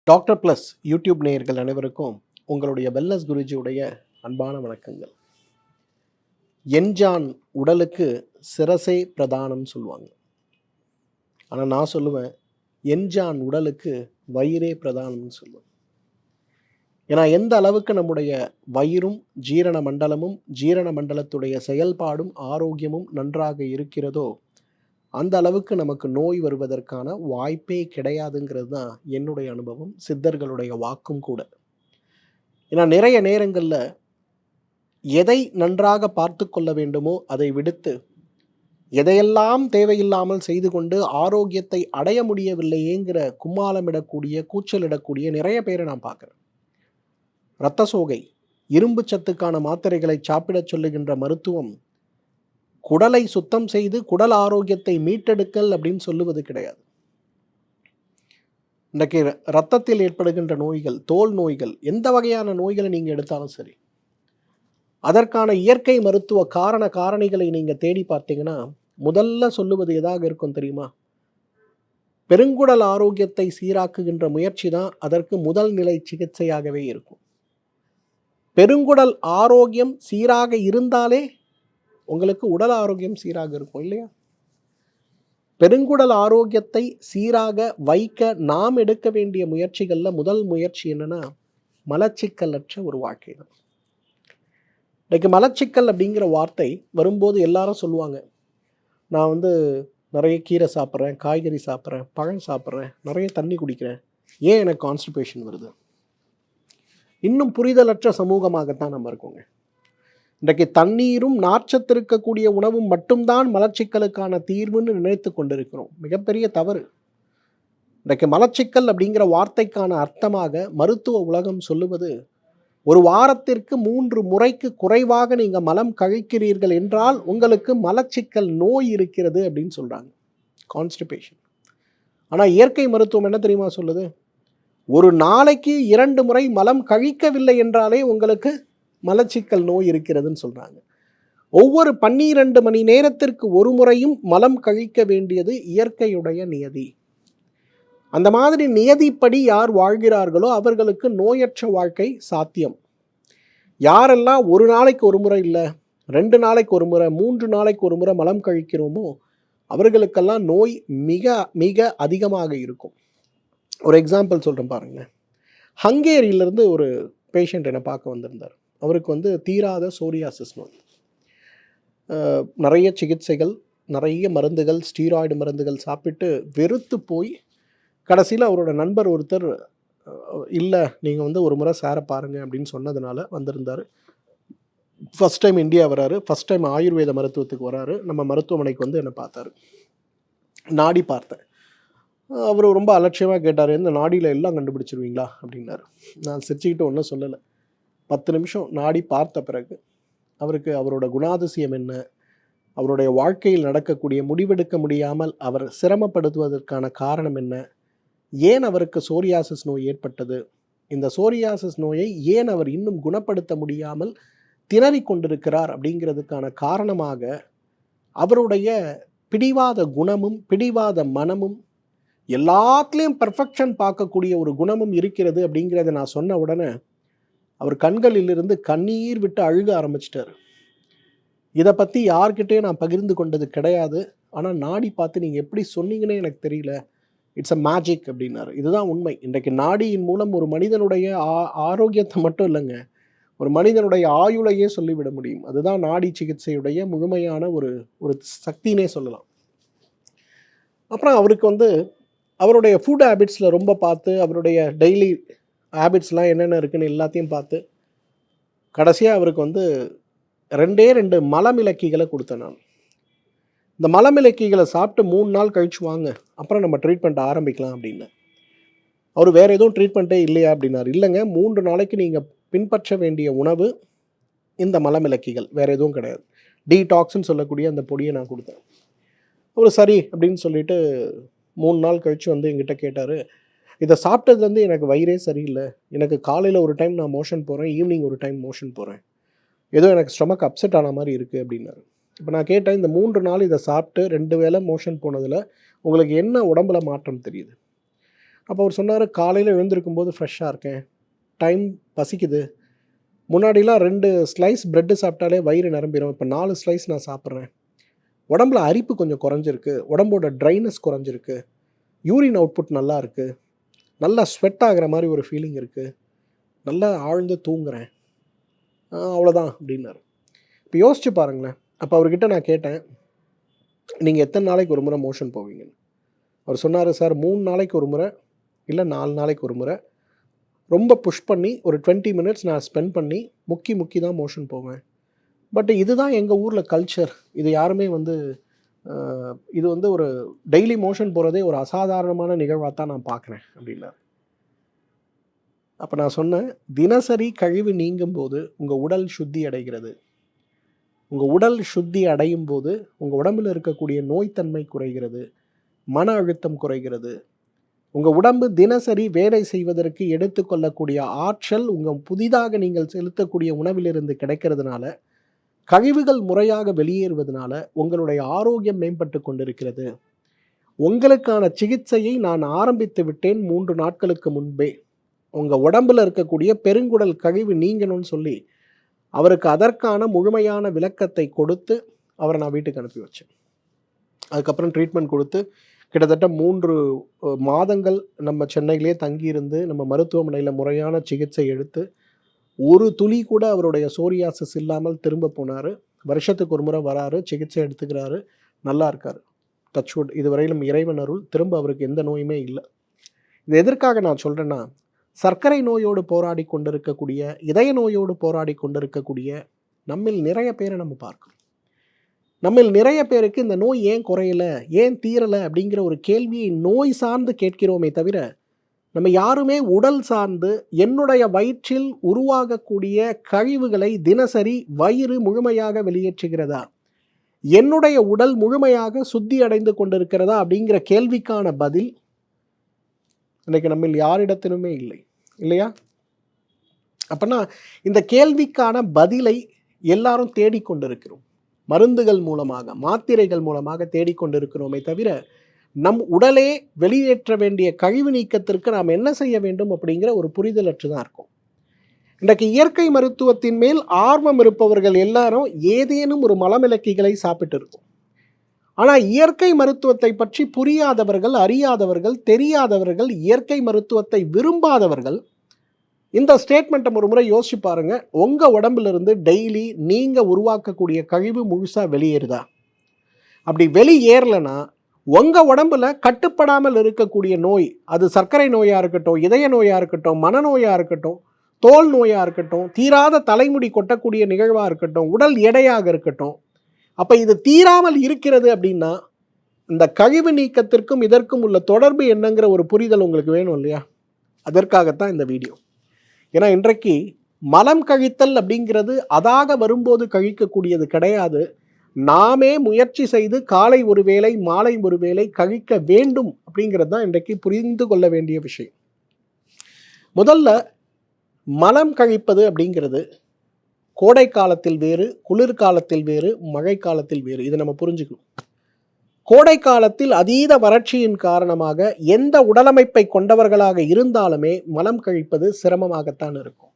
Doctor plus YouTube நேயர்கள் அனைவருக்கும் உங்களுடைய வெல்னஸ் குருஜியுடைய அன்பான வணக்கங்கள். என்ஜான் உடலுக்கு சிரசே பிரதானம்னு சொல்லுவாங்க. ஆனால் நான் சொல்லுவேன், என்ஜான் உடலுக்கு வயிறே பிரதானம்னு சொல்லுவேன். ஏன்னா எந்த அளவுக்கு நம்முடைய வயிறும் ஜீரண மண்டலமும் ஜீரண மண்டலத்துடைய செயல்பாடும் ஆரோக்கியமும் நன்றாக இருக்கிறதோ அந்த அளவுக்கு நமக்கு நோய் வருவதற்கான வாய்ப்பே கிடையாதுங்கிறது தான் என்னுடைய அனுபவம், சித்தர்களுடைய வாக்கும் கூட. ஏன்னா நிறைய நேரங்களில் எதை நன்றாக பார்த்து கொள்ள வேண்டுமோ அதை விடுத்து எதையெல்லாம் தேவையில்லாமல் செய்து கொண்டு ஆரோக்கியத்தை அடைய முடியவில்லையேங்கிற கும்மாளமிடக்கூடிய கூச்சலிடக்கூடிய நிறைய பேரை நான் பார்க்குறேன். இரத்த சோகை, இரும்பு சத்துக்கான மாத்திரைகளை சாப்பிடச் சொல்லுகின்ற மருத்துவம் குடலை சுத்தம் செய்து குடல் ஆரோக்கியத்தை மீட்டெடுக்கல் அப்படின்னு சொல்லுவது கிடையாது. இன்றைக்கு இரத்தத்தில் ஏற்படுகின்ற நோய்கள், தோல் நோய்கள், எந்த வகையான நோய்களை நீங்கள் எடுத்தாலும் சரி, அதற்கான இயற்கை மருத்துவ காரணிகளை நீங்கள் தேடி பார்த்தீங்கன்னா முதல்ல சொல்லுவது எதாக இருக்கும் தெரியுமா? பெருங்குடல் ஆரோக்கியத்தை சீராக்குகின்ற முயற்சி தான் அதற்கு முதல் நிலை சிகிச்சையாகவே இருக்கும். பெருங்குடல் ஆரோக்கியம் சீராக இருந்தாலே உங்களுக்கு உடல் ஆரோக்கியம் சீராக இருக்கும் இல்லையா? பெருங்குடல் ஆரோக்கியத்தை சீராக வைக்க நாம் எடுக்க வேண்டிய முயற்சிகளில் முதல் முயற்சி என்னன்னா மலச்சிக்கலற்ற ஒரு வாழ்க்கை தான். இன்றைக்கு மலச்சிக்கல் அப்படிங்கிற வார்த்தை வரும்போது எல்லாரும் சொல்லுவாங்க, நான் நிறைய கீரை சாப்பிட்றேன், காய்கறி சாப்பிட்றேன், பழம் சாப்பிட்றேன், நிறைய தண்ணி குடிக்கிறேன், ஏன் எனக்கு கான்ஸ்டிபேஷன் வருது? இன்னும் புரிதலற்ற சமூகமாகத்தான் நம்ம இருக்கோங்க. இன்றைக்கு தண்ணீரும் நார்ச்சத்து இருக்கக்கூடிய உணவும் மட்டும்தான் மலச்சிக்கலுக்கான தீர்வுன்னு நினைத்து கொண்டிருக்கிறோம். மிகப்பெரிய தவறு. இன்றைக்கு மலச்சிக்கல் அப்படிங்கிற வார்த்தைக்கான அர்த்தமாக மருத்துவ உலகம் சொல்லுவது, ஒரு வாரத்திற்கு 3 முறைக்கு குறைவாக நீங்கள் மலம் கழிக்கிறீர்கள் என்றால் உங்களுக்கு மலச்சிக்கல் நோய் இருக்கிறது அப்படின்னு சொல்கிறாங்க, கான்ஸ்டிபேஷன். ஆனால் இயற்கை மருத்துவம் என்ன தெரியுமா சொல்லுது? ஒரு நாளைக்கு 2 முறை மலம் கழிக்கவில்லை என்றாலே உங்களுக்கு மலச்சிக்கல் நோய் இருக்கிறதுன்னு சொல்கிறாங்க. ஒவ்வொரு 12 மணி நேரத்திற்கு ஒரு முறையும் மலம் கழிக்க வேண்டியது இயற்கையுடைய நியதி. அந்த மாதிரி நியதிப்படி யார் வாழ்கிறார்களோ அவர்களுக்கு நோயற்ற வாழ்க்கை சாத்தியம். யாரெல்லாம் ஒரு நாளைக்கு ஒரு முறை இல்லை, 2 நாளைக்கு ஒரு முறை, 3 நாளைக்கு ஒரு முறை மலம் கழிக்கிறோமோ அவர்களுக்கெல்லாம் நோய் மிக மிக அதிகமாக இருக்கும். ஒரு எக்ஸாம்பிள் சொல்கிறேன் பாருங்க. ஹங்கேரியிலிருந்து ஒரு பேஷண்ட் என்னை பார்க்க வந்திருந்தார். அவருக்கு தீராத சோரியாசிஸ் நோய். நிறைய சிகிச்சைகள், நிறைய மருந்துகள், ஸ்டீராய்டு மருந்துகள் சாப்பிட்டு வெறுத்து போய் கடைசியில் அவரோட நண்பர் ஒருத்தர், இல்லை நீங்கள் ஒரு முறை சாரை பாருங்கள் அப்படின்னு சொன்னதுனால வந்திருந்தார். ஃபஸ்ட் டைம் இந்தியா வராரு, ஃபஸ்ட் டைம் ஆயுர்வேத மருத்துவத்துக்கு வராரு. நம்ம மருத்துவமனைக்கு என்னை பார்த்தாரு. நாடி பார்த்தேன். அவர் ரொம்ப அலட்சியமாக கேட்டார், இந்த நாடியில் எல்லாம் கண்டுபிடிச்சிருவீங்களா அப்படின்னாரு. நான் சிரிச்சுக்கிட்டு ஒன்றும் சொல்லலை. 10 நிமிஷம் நாடி பார்த்த பிறகு அவருக்கு அவரோட குணாதிசயம் என்ன, அவருடைய வாழ்க்கையில் நடக்கக்கூடிய முடிவெடுக்க முடியாமல் அவர் சிரமப்படுத்துவதற்கான காரணம் என்ன, ஏன் அவருக்கு சோரியாசிஸ் நோய் ஏற்பட்டது, இந்த சோரியாசிஸ் நோயை ஏன் அவர் இன்னும் குணப்படுத்த முடியாமல் திணறிக் கொண்டிருக்கிறார் அப்படிங்கிறதுக்கான காரணமாக அவருடைய பிடிவாத குணமும் பிடிவாத மனமும் எல்லாத்துலேயும் பர்ஃபெக்ஷன் பார்க்கக்கூடிய ஒரு குணமும் இருக்கிறது அப்படிங்கிறத நான் சொன்ன உடனே அவர் கண்களிலிருந்து கண்ணீர் விட்டு அழுக ஆரம்பிச்சிட்டார். இதை பற்றி யார்கிட்டையும் நான் பகிர்ந்து கொண்டது கிடையாது, ஆனால் நாடி பார்த்து நீங்கள் எப்படி சொன்னீங்கன்னே எனக்கு தெரியல, இட்ஸ் அ மேஜிக் அப்படின்னாரு. இதுதான் உண்மை. இன்றைக்கு நாடியின் மூலம் ஒரு மனிதனுடைய ஆரோக்கியத்தை மட்டும் இல்லைங்க, ஒரு மனிதனுடைய ஆயுளையே சொல்லிவிட முடியும். அதுதான் நாடி சிகிச்சையுடைய முழுமையான ஒரு சக்தினே சொல்லலாம். அப்புறம் அவருக்கு அவருடைய ஃபுட் ஹேபிட்ஸில் ரொம்ப பார்த்து, அவருடைய டெய்லி ஹேபிட்ஸ்லாம் என்னென்ன இருக்குன்னு எல்லாத்தையும் பார்த்து கடைசியாக அவருக்கு 2 மலமிளக்கிகளை கொடுத்தேன் நான். இந்த மலமிளக்கிகளை சாப்பிட்டு 3 நாள் கழிச்சு வாங்க, அப்புறம் நம்ம ட்ரீட்மெண்ட் ஆரம்பிக்கலாம் அப்படின்னு. அவர் வேறு எதுவும் ட்ரீட்மெண்ட்டே இல்லையா அப்படின்னாரு. இல்லைங்க, 3 நாளைக்கு நீங்கள் பின்பற்ற வேண்டிய உணவு இந்த மலமிளக்கிகள், வேறு எதுவும் கிடையாது. டீடாக்ஸ்ன்னு சொல்லக்கூடிய அந்த பொடியை நான் கொடுத்தேன். அவர் சரி அப்படின்னு சொல்லிட்டு 3 நாள் கழித்து என்கிட்ட கேட்டார், இதை சாப்பிட்டதுலேருந்து எனக்கு வயிறே சரியில்லை, எனக்கு காலையில் ஒரு டைம் நான் மோஷன் போகிறேன், ஈவினிங் ஒரு டைம் மோஷன் போகிறேன், ஏதோ எனக்கு ஸ்டொமக் அப்செட் ஆன மாதிரி இருக்குது அப்படின்னாரு. இப்போ நான் கேட்டேன், இந்த 3 நாள் இதை சாப்பிட்டு 2 வேளை மோஷன் போனதில் உங்களுக்கு என்ன உடம்புல மாற்றம் தெரியுது? அப்போ அவர் சொன்னார், காலையில் எழுந்திருக்கும்போது ஃப்ரெஷ்ஷாக இருக்கேன், டைம் பசிக்குது, முன்னாடிலாம் 2 ஸ்லைஸ் ப்ரெட்டு சாப்பிட்டாலே வயிறு நிரம்பிடும், இப்போ 4 ஸ்லைஸ் நான் சாப்பிட்றேன், உடம்புல அரிப்பு கொஞ்சம் குறைஞ்சிருக்கு, உடம்போட ட்ரைனஸ் குறைஞ்சிருக்கு, யூரின் அவுட்புட் நல்லா இருக்குது, நல்லா ஸ்வெட் ஆகிற மாதிரி ஒரு ஃபீலிங் இருக்குது, நல்லா ஆழ்ந்து தூங்குறேன், அவ்வளோதான் அப்படின்னாரு. இப்போ யோசிச்சு பாருங்களேன். அப்போ அவர்கிட்ட நான் கேட்டேன், நீங்கள் எத்தனை நாளைக்கு ஒரு முறை மோஷன் போவீங்கன்னு. அவர் சொன்னார், சார் 3 நாளைக்கு ஒரு முறை இல்லை 4 நாளைக்கு ஒரு முறை ரொம்ப புஷ் பண்ணி ஒரு 20 மினிட்ஸ் நான் ஸ்பெண்ட் பண்ணி முக்கி தான் மோஷன் போவேன். பட் இதுதான் எங்கள் ஊரில் கல்ச்சர், இது யாருமே வந்து இது வந்து ஒரு டெய்லி மோஷன் போகிறதே ஒரு அசாதாரணமான நிகழ்வாக தான் நான் பார்க்குறேன் அப்படின்னார். அப்போ நான் சொன்னேன், தினசரி கழிவு நீங்கும் போது உங்கள் உடல் சுத்தி அடைகிறது. உங்கள் உடல் சுத்தி அடையும் போது உங்கள் உடம்பில் இருக்கக்கூடிய நோய்த்தன்மை குறைகிறது, மன அழுத்தம் குறைகிறது, உங்கள் உடம்பு தினசரி வேலை செய்வதற்கு எடுத்துக்கொள்ளக்கூடிய ஆற்றல் உங்கள் புதிதாக நீங்கள் செலுத்தக்கூடிய உணவிலிருந்து கிடைக்கிறதுனால, கழிவுகள் முறையாக வெளியேறுவதனால உங்களுடைய ஆரோக்கியம் மேம்பட்டு கொண்டிருக்கிறது. உங்களுக்கான சிகிச்சையை நான் ஆரம்பித்து விட்டேன் 3 நாட்களுக்கு முன்பே. உங்கள் உடம்பில் இருக்கக்கூடிய பெருங்குடல் கழிவு நீங்கணும்னு சொல்லி அவருக்கு அதற்கான முழுமையான விளக்கத்தை கொடுத்து அவரை நான் வீட்டுக்கு அனுப்பி வச்சேன். அதுக்கப்புறம் ட்ரீட்மெண்ட் கொடுத்து கிட்டத்தட்ட 3 மாதங்கள் நம்ம சென்னையிலே தங்கியிருந்து நம்ம மருத்துவமனையில் முறையான சிகிச்சை எடுத்து ஒரு துளி கூட அவருடைய சோரியாசிஸ் இல்லாமல் திரும்ப போனார். வருஷத்துக்கு ஒரு முறை வராரு, சிகிச்சை எடுத்துக்கிறாரு, நல்லா இருக்கார். டச்வுட், இதுவரையிலும் இறைவன் அருள், திரும்ப அவருக்கு எந்த நோயுமே இல்லை. இது எதற்காக நான் சொல்கிறேன்னா, சர்க்கரை நோயோடு போராடி கொண்டிருக்கக்கூடிய, இதய நோயோடு போராடி கொண்டிருக்கக்கூடிய நம்மில் நிறைய பேரை நம்ம பார்க்கணும். நம்மில் நிறைய பேருக்கு இந்த நோய் ஏன் குறையலை, ஏன் தீரலை அப்படிங்கிற ஒரு கேள்வியை நோய் சார்ந்து கேட்கிறோமே தவிர, நம்ம யாருமே உடல் சார்ந்து என்னுடைய வயிற்றில் உருவாகக்கூடிய கழிவுகளை தினசரி வயிறு முழுமையாக வெளியேற்றுகிறதா, என்னுடைய உடல் முழுமையாக சுத்தி அடைந்து கொண்டிருக்கிறதா அப்படிங்கிற கேள்விக்கான பதில் இன்னைக்கு நம்மில் யாரிடத்திலுமே இல்லை, இல்லையா? அப்பனா இந்த கேள்விக்கான பதிலை எல்லாரும் தேடிக்கொண்டிருக்கிறோம். மருந்துகள் மூலமாக, மாத்திரைகள் மூலமாக தேடிக்கொண்டிருக்கிறோமே தவிர, நம் உடலே வெளியேற்ற வேண்டிய கழிவு நீக்கத்திற்கு நாம் என்ன செய்ய வேண்டும் அப்படிங்கிற ஒரு புரிதலற்று தான் இருக்கும். இன்றைக்கு இயற்கை மருத்துவத்தின் மேல் ஆர்வம் இருப்பவர்கள் எல்லாரும் ஏதேனும் ஒரு மலமிளக்கிகளை சாப்பிட்டு இருக்கும். ஆனால் இயற்கை மருத்துவத்தை பற்றி புரியாதவர்கள், அறியாதவர்கள், தெரியாதவர்கள், இயற்கை மருத்துவத்தை விரும்பாதவர்கள் இந்த ஸ்டேட்மெண்ட்டை ஒரு முறை யோசிச்சு பாருங்க. உங்கள் உடம்பிலிருந்து டெய்லி நீங்கள் உருவாக்கக்கூடிய கழிவு முழுசாக வெளியேறுதா? அப்படி வெளியேறலைன்னா உங்கள் உடம்புல கட்டுப்படாமல் இருக்கக்கூடிய நோய், அது சர்க்கரை நோயாக இருக்கட்டும், இதய நோயாக இருக்கட்டும், மனநோயாக இருக்கட்டும், தோல் நோயாக இருக்கட்டும், தீராத தலைமுடி கொட்டக்கூடிய நிகழ்வாக இருக்கட்டும், உடல் எடையாக இருக்கட்டும், அப்போ இது தீராமல் இருக்கிறது அப்படின்னா இந்த கழிவு நீக்கத்திற்கும் இதற்கும் உள்ள தொடர்பு என்னங்கிற ஒரு புரிதல் உங்களுக்கு வேணும் இல்லையா? அதற்காகத்தான் இந்த வீடியோ. ஏன்னா இன்றைக்கு மலம் கழித்தல் அப்படிங்கிறது அதாக வரும்போது கழிக்கக்கூடியது கிடையாது. நாமே முயற்சி செய்து காலை ஒரு வேளை, மாலை ஒரு வேளை கழிக்க வேண்டும் அப்படிங்கிறது தான் இன்றைக்கு புரிந்து கொள்ள வேண்டிய விஷயம். முதல்ல மலம் கழிப்பது அப்படிங்கிறது கோடை காலத்தில் வேறு, குளிர்காலத்தில் வேறு, மழை காலத்தில் வேறு. இதை நம்ம புரிஞ்சுக்கணும். கோடை காலத்தில் அதீத வறட்சியின் காரணமாக எந்த உடலமைப்பை கொண்டவர்களாக இருந்தாலுமே மலம் கழிப்பது சிரமமாகத்தான் இருக்கும்.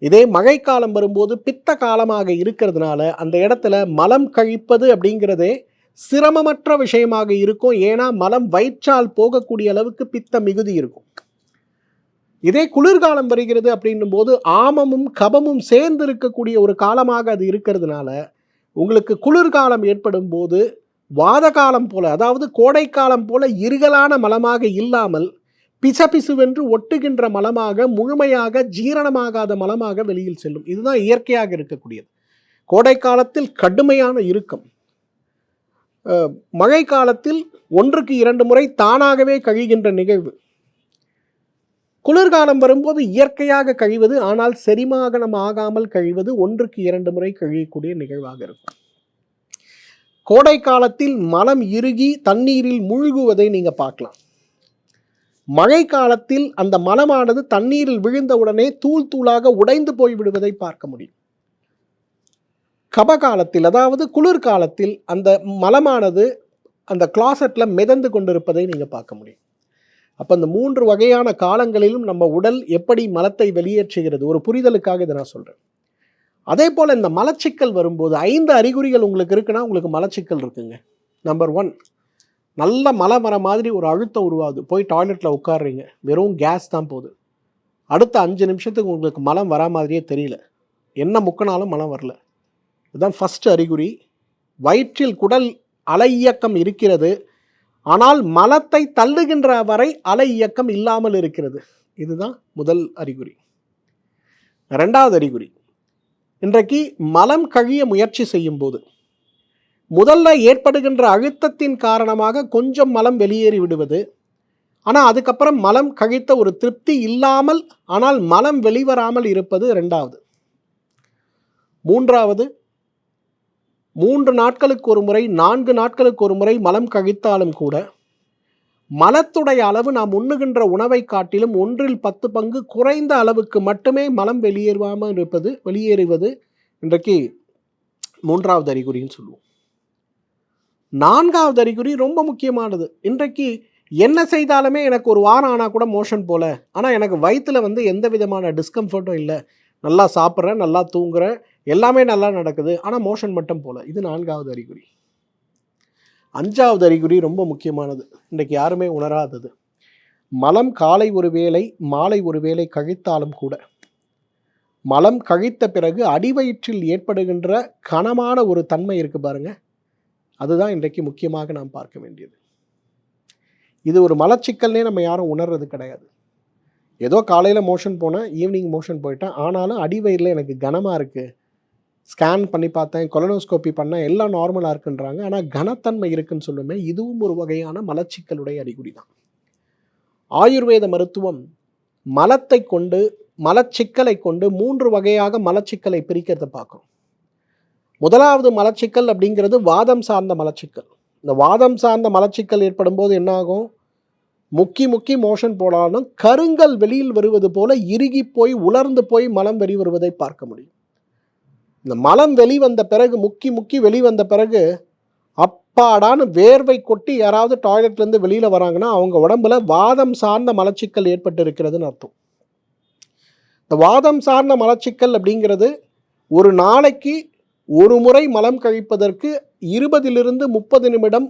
இதே மழைக்காலம் வரும்போது பித்த காலமாக இருக்கிறதுனால அந்த இடத்துல மலம் கழிப்பது அப்படிங்கிறதே சிரமமற்ற விஷயமாக இருக்கும். ஏன்னா மலம் வயிற்றால் போகக்கூடிய அளவுக்கு பித்த மிகுதி இருக்கும். இதே குளிர்காலம் வருகிறது அப்படின்னும் போது ஆமமும் கபமும் சேர்ந்து இருக்கக்கூடிய ஒரு காலமாக அது இருக்கிறதுனால உங்களுக்கு குளிர்காலம் ஏற்படும் போது வாத காலம் போல, அதாவது கோடைக்காலம் போல இருகலான மலமாக இல்லாமல் பிசபிசுவென்று ஒட்டுகின்ற மலமாக, முழுமையாக ஜீரணமாகாத மலமாக வெளியில் செல்லும். இதுதான் இயற்கையாக இருக்கக்கூடியது. கோடை காலத்தில் கடுமையான இறுக்கம், மழை காலத்தில் 1க்கு 2 முறை தானாகவே கழிகின்ற நிகழ்வு, குளிர்காலம் வரும்போது இயற்கையாக கழிவது ஆனால் செரிமானம் ஆகாமல் கழிவது 1க்கு 2 முறை கழியக்கூடிய நிகழ்வாக இருக்கும். கோடை காலத்தில் மலம் இறுகி தண்ணீரில் மூழ்குவதை நீங்க பார்க்கலாம். மழை காலத்தில் அந்த மலமானது தண்ணீரில் விழுந்தவுடனே தூள் தூளாக உடைந்து போய் விடுவதை பார்க்க முடியும். கபகாலத்தில், அதாவது குளிர்காலத்தில் அந்த மலமானது அந்த கிளாசெட்ல மிதந்து கொண்டிருப்பதை நீங்க பார்க்க முடியும். அப்போ அந்த 3 வகையான காலங்களிலும் நம்ம உடல் எப்படி மலத்தை வெளியேற்றுகிறது, ஒரு புரிதலுக்காக இதை நான் சொல்கிறேன். அதே போல் இந்த மலச்சிக்கல் வரும்போது 5 அறிகுறிகள் உங்களுக்கு இருக்குன்னா உங்களுக்கு மலச்சிக்கல் இருக்குங்க. நம்பர் 1, நல்ல மலம் வர மாதிரி ஒரு அழுத்தம் உருவாகுது. போய் டாய்லெட்டில் உட்காடுறீங்க, வெறும் கேஸ் தான் போகுது. அடுத்த 5 நிமிஷத்துக்கு உங்களுக்கு மலம் வரா மாதிரியே தெரியல, என்ன முக்கினாலும் மலம் வரல. இதுதான் ஃபஸ்ட் அறிகுறி. வயிற்றில் குடல் அலை இயக்கம் இருக்கிறது, ஆனால் மலத்தை தள்ளுகின்ற வரை அலை இயக்கம் இல்லாமல் இருக்கிறது. இதுதான் முதல் அறிகுறி. 2வது அறிகுறி, இன்றைக்கு மலம் கழிய முயற்சி செய்யும் போது முதல்ல ஏற்படுகின்ற அழுத்தத்தின் காரணமாக கொஞ்சம் மலம் வெளியேறி விடுவது, ஆனால் அதுக்கப்புறம் மலம் கழித்த ஒரு திருப்தி இல்லாமல் ஆனால் மலம் வெளிவராமல் இருப்பது 2வது. 3வது, 3 நாட்களுக்கு ஒரு முறை 4 நாட்களுக்கு ஒரு முறை மலம் கழித்தாலும் கூட மலத்துடைய அளவு நாம் உண்ணுகின்ற உணவை காட்டிலும் 1/10 பங்கு குறைந்த அளவுக்கு மட்டுமே மலம் வெளியேறுவது இன்றைக்கு 3வது அறிகுறின்னு சொல்லுவோம். 4வது அறிகுறி ரொம்ப முக்கியமானது. இன்றைக்கு என்ன செய்தாலுமே எனக்கு ஒரு வாரம் ஆனால் கூட மோஷன் போல, ஆனால் எனக்கு வயிற்றில் எந்த விதமான டிஸ்கம்ஃபர்ட்டும் இல்லை, நல்லா சாப்பிட்றேன், நல்லா தூங்குறேன், எல்லாமே நல்லா நடக்குது, ஆனால் மோஷன் மட்டும் போல. இது 4வது அறிகுறி. 5வது அறிகுறி ரொம்ப முக்கியமானது, இன்றைக்கு யாருமே உணராதது. மலம் காலை ஒரு வேளை மாலை ஒரு வேளை கழித்தாலும் கூட மலம் கழித்த பிறகு அடிவயிற்றில் ஏற்படுகின்ற கனமான ஒரு தன்மை இருக்கு பாருங்க, அதுதான் இன்றைக்கு முக்கியமாக நாம் பார்க்க வேண்டியது. இது ஒரு மலச்சிக்கல்னே நம்ம யாரும் உணர்றது கிடையாது. ஏதோ காலையில் மோஷன் போனேன், ஈவினிங் மோஷன் போயிட்டேன், ஆனாலும் அடிவயிறில் எனக்கு கனமாக இருக்குது, ஸ்கேன் பண்ணி பார்த்தேன், கொலனோஸ்கோப்பி பண்ணேன், எல்லாம் நார்மலாக இருக்குன்றாங்க, ஆனால் கனத்தன்மை இருக்குன்னு சொல்லுமே, இதுவும் ஒரு வகையான மலச்சிக்கலுடைய அறிகுறி தான். ஆயுர்வேத மருத்துவம் மலத்தை கொண்டு மலச்சிக்கலை கொண்டு 3 வகையாக மலச்சிக்கலை பிரிக்கிறத பார்க்குறோம். முதலாவது மலச்சிக்கல் அப்படிங்கிறது வாதம் சார்ந்த மலச்சிக்கல். இந்த வாதம் சார்ந்த மலச்சிக்கல் ஏற்படும் போது என்ன ஆகும், முக்கி மோஷன் போனாலும் கருங்கல் வெளியில் வருவது போல இறுகி போய் உலர்ந்து போய் மலம் வெளிவருவதை பார்க்க முடியும். இந்த மலம் வெளிவந்த பிறகு முக்கி வெளிவந்த பிறகு அப்பாடான்னு வேர்வை கொட்டி யாராவது டாய்லெட்லேருந்து வெளியில் வராங்கன்னா அவங்க உடம்புல வாதம் சார்ந்த மலச்சிக்கல் ஏற்பட்டு இருக்கிறதுன்னு அர்த்தம். இந்த வாதம் சார்ந்த மலச்சிக்கல் அப்படிங்கிறது ஒரு நாளைக்கு ஒரு முறை மலம் கழிப்பதற்கு 20லிருந்து 30 நிமிடம்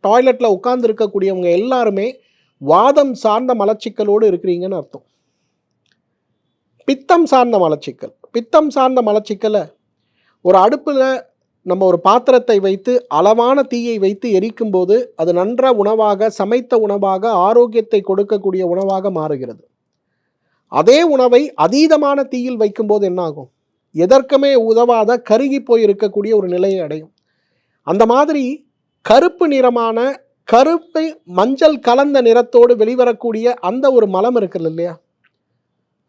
டாய்லெட்டில் உட்கார்ந்து இருக்கக்கூடியவங்க எல்லாருமே வாதம் சார்ந்த மலச்சிக்கலோடு இருக்கிறீங்கன்னு அர்த்தம். பித்தம் சார்ந்த மலச்சிக்கலை ஒரு அடுப்பில் நம்ம ஒரு பாத்திரத்தை வைத்து அளவான தீயை வைத்து எரிக்கும் போது அது நன்ற உணவாக, சமைத்த உணவாக, ஆரோக்கியத்தை கொடுக்கக்கூடிய உணவாக மாறுகிறது. அதே உணவை அதீதமான தீயில் வைக்கும்போது என்ன ஆகும், எதற்குமே உதவாத கருகி போய் இருக்கக்கூடிய ஒரு நிலையை அடையும். அந்த மாதிரி கருப்பு நிறமான கருப்பை மஞ்சள் கலந்த நிறத்தோடு வெளிவரக்கூடிய அந்த ஒரு மலம் இருக்கிறது இல்லையா,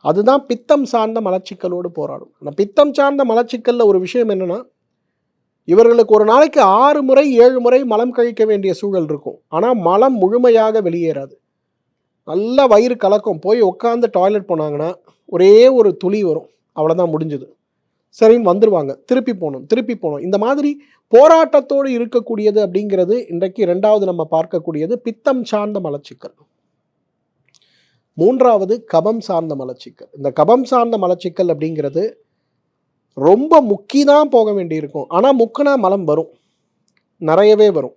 அதுதான் பித்தம் சார்ந்த மலச்சிக்கலோடு போராடும். அந்த பித்தம் சார்ந்த மலச்சிக்கலில் ஒரு விஷயம் என்னென்னா, இவர்களுக்கு ஒரு நாளைக்கு 6 முறை 7 முறை மலம் கழிக்க வேண்டிய சூழல் இருக்கும், ஆனால் மலம் முழுமையாக வெளியேறாது. நல்லா வயிறு கலக்கும், போய் உட்காந்து டாய்லெட் போனாங்கன்னா ஒரே ஒரு துளி வரும், அவ்வளோதான் முடிஞ்சுது, சரின்னு வந்துடுவாங்க, திருப்பி போகணும். இந்த மாதிரி போராட்டத்தோடு இருக்கக்கூடியது அப்படிங்கிறது இன்றைக்கு 2வது நம்ம பார்க்கக்கூடியது பித்தம் சார்ந்த மலச்சிக்கல். 3வது கபம் சார்ந்த மலச்சிக்கல். இந்த கபம் சார்ந்த மலச்சிக்கல் அப்படிங்கிறது ரொம்ப முக்கிதான் போக வேண்டியிருக்கும், ஆனால் முக்கினா மலம் வரும், நிறையவே வரும்,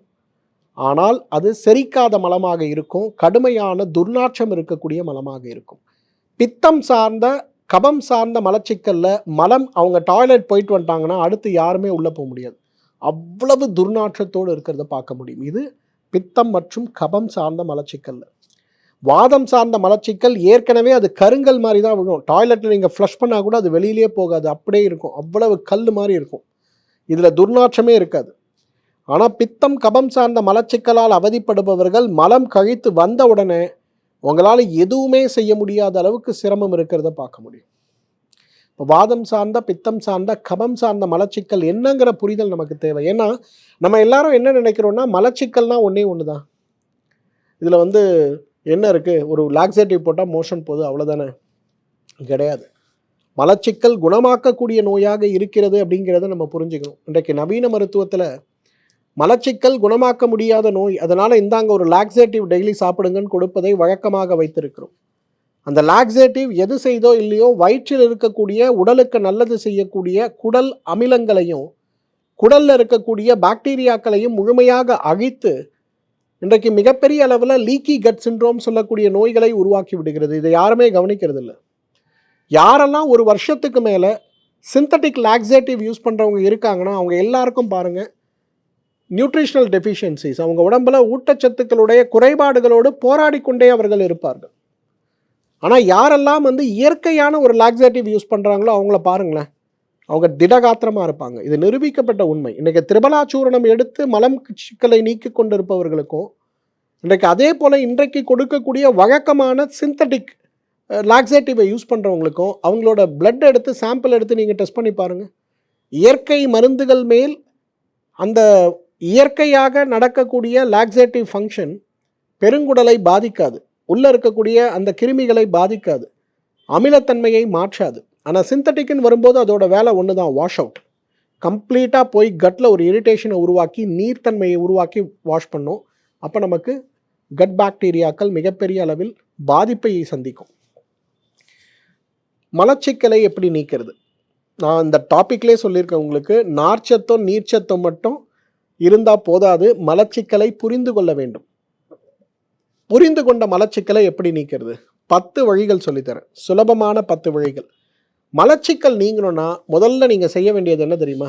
ஆனால் அது செரிக்காத மலமாக இருக்கும், கடுமையான துர்நாற்றம் இருக்கக்கூடிய மலமாக இருக்கும். பித்தம் சார்ந்த கபம் சார்ந்த மலச்சிக்கல்ல மலம் அவங்க டாய்லெட் போயிட்டு வந்துட்டாங்கன்னா அடுத்து யாருமே உள்ளே போக முடியாது, அவ்வளவு துர்நாற்றத்தோடு இருக்கிறத பார்க்க முடியும். இது பித்தம் மற்றும் கபம் சார்ந்த மலச்சிக்கல்ல. வாதம் சார்ந்த மலச்சிக்கல் ஏற்கனவே அது கருங்கல் மாதிரி தான் விழும், டாய்லெட்டில் நீங்கள் ஃப்ளஷ் பண்ணால் கூட அது வெளியிலே போகாது, அப்படியே இருக்கும், அவ்வளவு கல் மாதிரி இருக்கும், இதில் துர்நாற்றமே இருக்காது. ஆனால் பித்தம் கபம் சார்ந்த மலச்சிக்கலால் அவதிப்படுபவர்கள் மலம் கழித்து வந்த உடனே உங்களால் எதுவுமே செய்ய முடியாத அளவுக்கு சிரமம் இருக்கிறத பார்க்க முடியும். இப்போ வாதம் சார்ந்த பித்தம் சார்ந்த கபம் சார்ந்த மலச்சிக்கல் என்னங்கிற புரிதல் நமக்கு தேவை. ஏன்னா நம்ம எல்லாரும் என்ன நினைக்கிறோன்னா, மலச்சிக்கல்னால் ஒன்று தான், இதில் என்ன இருக்குது, ஒரு லாக்ஸேட்டிவ் போட்டால் மோஷன் போகுது, அவ்வளோதானே, கிடையாது. மலச்சிக்கல் குணமாக்கக்கூடிய நோயாக இருக்கிறது அப்படிங்கிறத நம்ம புரிஞ்சுக்கணும். இன்றைக்கு நவீன மருத்துவத்தில் மலச்சிக்கல் குணமாக்க முடியாத நோய், அதனால் இந்தாங்க ஒரு லாக்ஸேட்டிவ் டெய்லி சாப்பிடுங்கன்னு கொடுப்பதை வழக்கமாக வைத்திருக்கிறோம். அந்த லாக்ஸேட்டிவ் எது செய்தோ இல்லையோ வயிற்றில் இருக்கக்கூடிய உடலுக்கு நல்லது செய்யக்கூடிய குடல் அமிலங்களையும் குடலில் இருக்கக்கூடிய பாக்டீரியாக்களையும் முழுமையாக அழித்து இன்றைக்கு மிகப்பெரிய அளவில் லீக்கி கட் சிண்ட்ரோம் சொல்லக்கூடிய நோய்களை உருவாக்கி விடுகிறது. இதை யாருமே கவனிக்கிறது இல்லை. யாரெல்லாம் ஒரு வருஷத்துக்கு மேலே சிந்தட்டிக் லாக்ஸேட்டிவ் யூஸ் பண்ணுறவங்க இருக்காங்கன்னா அவங்க எல்லாருக்கும் பாருங்கள் நியூட்ரிஷனல் டெஃபிஷியன்சிஸ், அவங்க உடம்புல ஊட்டச்சத்துக்களுடைய குறைபாடுகளோடு போராடி கொண்டே அவர்கள் இருப்பார்கள். ஆனால் யாரெல்லாம் இயற்கையான ஒரு லாக்ஸேட்டிவ் யூஸ் பண்ணுறாங்களோ அவங்கள பாருங்களேன், அவங்க திடகாத்திரமாக இருப்பாங்க. இது நிரூபிக்கப்பட்ட உண்மை. இன்றைக்கி திரிபலாச்சூரணம் எடுத்து மலம் சிக்கலை நீக்கி கொண்டு இருப்பவர்களுக்கும் இன்றைக்கு அதே போல் இன்றைக்கு கொடுக்கக்கூடிய வழக்கமான சிந்தட்டிக் லாக்ஸேட்டிவை யூஸ் பண்ணுறவங்களுக்கும் அவங்களோட பிளட் எடுத்து சாம்பிள் எடுத்து நீங்கள் டெஸ்ட் பண்ணி பாருங்கள். இயற்கை மருந்துகள் மேல் அந்த இயற்கையாக நடக்கக்கூடிய லாக்ஸேட்டிவ் ஃபங்க்ஷன் பெருங்குடலை பாதிக்காது, உள்ளே இருக்கக்கூடிய அந்த கிருமிகளை பாதிக்காது, அமிலத்தன்மையை மாற்றாது. ஆனால் சிந்தட்டிக்னு வரும்போது அதோட வேலை ஒன்று தான், வாஷ் அவுட். கம்ப்ளீட்டாக போய் கட்டில் ஒரு இரிட்டேஷனை உருவாக்கி நீர்த்தன்மையை உருவாக்கி வாஷ் பண்ணும். அப்போ நமக்கு கட் பாக்டீரியாக்கள் மிகப்பெரிய அளவில் பாதிப்பை சந்திக்கும். மலச்சிக்கலை எப்படி நீக்கிறது? நான் இந்த டாப்பிக்லேயே சொல்லியிருக்கேன் உங்களுக்கு, நார்ச்சத்தும் நீர்ச்சத்தும் மட்டும் இருந்தால் போதாது, மலச்சிக்கலை புரிந்து கொள்ள வேண்டும். புரிந்து கொண்ட மலச்சிக்கலை எப்படி நீக்கிறது? 10 வழிகள் சொல்லித்தரேன், சுலபமான 10 வழிகள். மலச்சிக்கல் நீங்கணும்னா முதல்ல நீங்கள் செய்ய வேண்டியது என்ன தெரியுமா?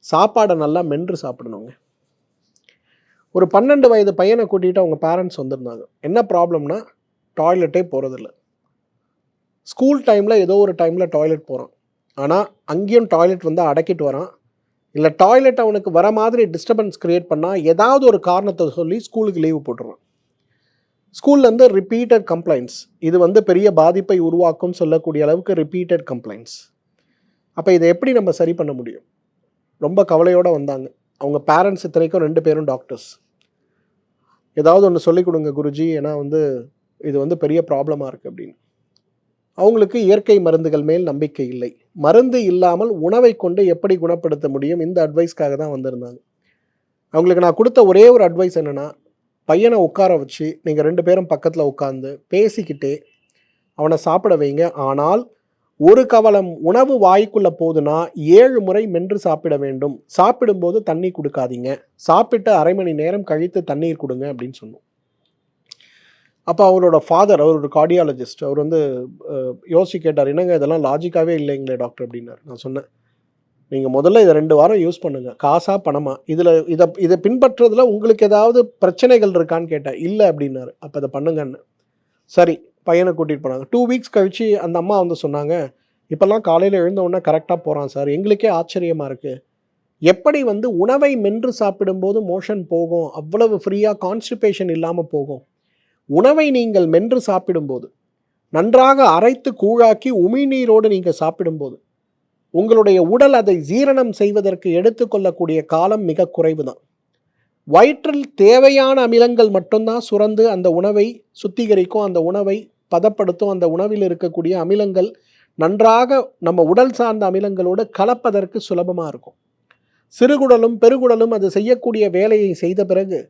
சாப்பாடை நல்லா மென்று சாப்பிடணுங்க. ஒரு 12 வயது பையனை கூட்டிகிட்டு அவங்க பேரண்ட்ஸ் வந்திருந்தாங்க. என்ன ப்ராப்ளம்னா டாய்லெட்டே போகிறதில்ல. ஸ்கூல் டைமில் ஏதோ ஒரு டைமில் டாய்லெட் போகிறான், ஆனால் அங்கேயும் டாய்லெட் அடக்கிட்டு வரான். இல்லை டாய்லெட் அவனுக்கு வர மாதிரி டிஸ்டர்பன்ஸ் க்ரியேட் பண்ணால் ஏதாவது ஒரு காரணத்தை சொல்லி ஸ்கூலுக்கு லீவு போட்டுருவான். ஸ்கூல்லேருந்து ரிப்பீட்டட் கம்ப்ளைண்ட்ஸ், இது பெரிய பாதிப்பை உருவாக்கும் சொல்லக்கூடிய அளவுக்கு ரிப்பீட்டட் கம்ப்ளைண்ட்ஸ். அப்போ இதை எப்படி நம்ம சரி பண்ண முடியும்? ரொம்ப கவலையோடு வந்தாங்க. அவங்க பேரண்ட்ஸ் இத்தனைக்கும் 2 பேரும் டாக்டர்ஸ். ஏதாவது ஒன்று சொல்லிக் கொடுங்க குருஜி, ஏன்னா இது பெரிய ப்ராப்ளமாக இருக்குது அப்படின்னு. அவங்களுக்கு இயற்கை மருந்துகள் மேல் நம்பிக்கை இல்லை. மருந்து இல்லாமல் உணவை கொண்டு எப்படி குணப்படுத்த முடியும், இந்த அட்வைஸ்க்காக தான் வந்திருந்தாங்க. அவங்களுக்கு நான் கொடுத்த ஒரே ஒரு அட்வைஸ் என்னென்னா, பையனை உட்கார வச்சு நீங்கள் 2 பேரும் பக்கத்தில் உட்காந்து பேசிக்கிட்டே அவனை சாப்பிட வைங்க. ஆனால் ஒரு கவலம் உணவு வாய்க்குள்ளே போகுதுன்னா 7 முறை மென்று சாப்பிட வேண்டும். சாப்பிடும்போது தண்ணி கொடுக்காதீங்க, சாப்பிட்டு அரை மணி நேரம் கழித்து தண்ணீர் கொடுங்க அப்படின்னு சொன்னோம். அப்போ அவரோட ஃபாதர், அவர் ஒரு கார்டியாலஜிஸ்ட், அவர் யோசிச்சு கேட்டார், என்னங்க இதெல்லாம் லாஜிக்காகவே இல்லைங்களே டாக்டர் அப்படின்னார். நான் சொன்னேன், நீங்கள் முதல்ல இதை 2 வாரம் யூஸ் பண்ணுங்கள், காசா பணமா, இதை பின்பற்றுறதுல உங்களுக்கு ஏதாவது பிரச்சனைகள் இருக்கான்னு கேட்டேன். இல்லை அப்படின்னாரு. அப்போ இதை பண்ணுங்கன்னு. சரி, பையனை கூட்டிகிட்டு போனாங்க. 2 வீக்ஸ் கழித்து அந்த அம்மா சொன்னாங்க, இப்போல்லாம் காலையில் எழுந்த உடனே கரெக்டாக போகிறான் சார், எங்களுக்கே ஆச்சரியமாக இருக்குது. எப்படி உணவை மென்று சாப்பிடும்போது மோஷன் போகும், அவ்வளவு ஃப்ரீயாக கான்ஸ்டிபேஷன் இல்லாமல் போகும். உணவை நீங்கள் மென்று சாப்பிடும்போது, நன்றாக அரைத்து கூழாக்கி உமிழ்நீரோடு நீங்கள் சாப்பிடும்போது உங்களுடைய உடல் அதை ஜீரணம் செய்வதற்கு எடுத்துக்கொள்ளக்கூடிய காலம் மிக குறைவு தான். வயிற்றில் தேவையான அமிலங்கள் மட்டும்தான் சுரந்து அந்த உணவை சுத்திகரிக்கும், அந்த உணவை பதப்படுத்தும். அந்த உணவில் இருக்கக்கூடிய அமிலங்கள் நன்றாக நம்ம உடல் சார்ந்த அமிலங்களோடு கலப்பதற்கு சுலபமாக இருக்கும். சிறுகுடலும் பெருகுடலும் அது செய்யக்கூடிய வேலையை செய்த பிறகு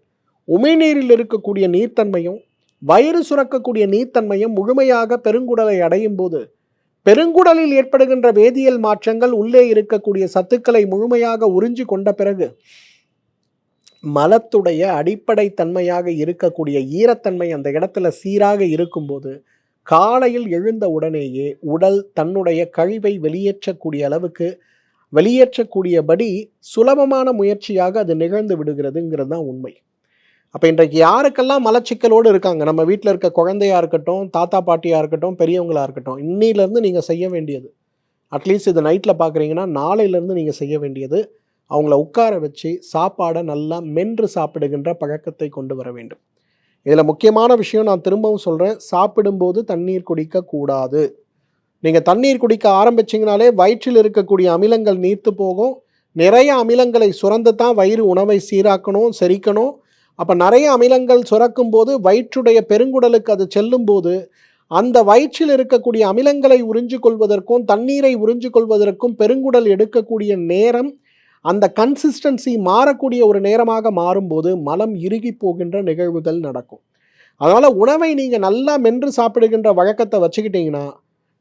உமிழ்நீரில் இருக்கக்கூடிய நீர்த்தன்மையும் வயிறு சுரக்கக்கூடிய நீர்த்தன்மையும் முழுமையாக பெருங்குடலை அடையும் போது பெருங்குடலில் ஏற்படுகின்ற வேதியியல் மாற்றங்கள் உள்ளே இருக்கக்கூடிய சத்துக்களை முழுமையாக உறிஞ்சி கொண்ட பிறகு மலத்துடைய அடிப்படை தன்மையாக இருக்கக்கூடிய ஈரத்தன்மை அந்த இடத்துல சீராக இருக்கும்போது காலையில் எழுந்த உடனேயே உடல் தன்னுடைய கழிவை வெளியேற்றக்கூடியபடி சுலபமான முயற்சியாக அது நிகழ்ந்து விடுகிறதுங்கிறது தான் உண்மை. அப்போ இன்றைக்கு யாருக்கெல்லாம் மலச்சிக்கலோடு இருக்காங்க, நம்ம வீட்டில் இருக்க குழந்தையாக இருக்கட்டும், தாத்தா பாட்டியாக இருக்கட்டும், பெரியவங்களாக இருக்கட்டும், இன்னிலேருந்து நீங்கள் செய்ய வேண்டியது, அட்லீஸ்ட் இது நைட்டில் பார்க்குறீங்கன்னா நாளையிலேருந்து நீங்கள் செய்ய வேண்டியது, அவங்கள உட்கார வச்சு சாப்பாடை நல்லா மென்று சாப்பிடுகின்ற பழக்கத்தை கொண்டு வர வேண்டும். இதில் முக்கியமான விஷயம் நான் திரும்பவும் சொல்கிறேன், சாப்பிடும்போது தண்ணீர் குடிக்கக்கூடாது. நீங்கள் தண்ணீர் குடிக்க ஆரம்பிச்சிங்கனாலே வயிற்றில் இருக்கக்கூடிய அமிலங்கள் நீர்த்து போகும். நிறைய அமிலங்களை சுரந்து தான் வயிறு உணவை சீராக்கணும், செரிக்கணும். அப்போ நிறைய அமிலங்கள் சுரக்கும் போது வயிற்றுடைய பெருங்குடலுக்கு அது செல்லும் போது அந்த வயிற்றில் இருக்கக்கூடிய அமிலங்களை உறிஞ்சு கொள்வதற்கும் தண்ணீரை உறிஞ்சு கொள்வதற்கும் பெருங்குடல் எடுக்கக்கூடிய நேரம் அந்த கன்சிஸ்டன்சி மாறக்கூடிய ஒரு நேரமாக மாறும்போது மலம் இறுகி போகின்ற நிகழ்வுகள் நடக்கும். அதனால் உணவை நீங்கள் நல்லா மென்று சாப்பிடுகின்ற வழக்கத்தை வச்சுக்கிட்டிங்கன்னா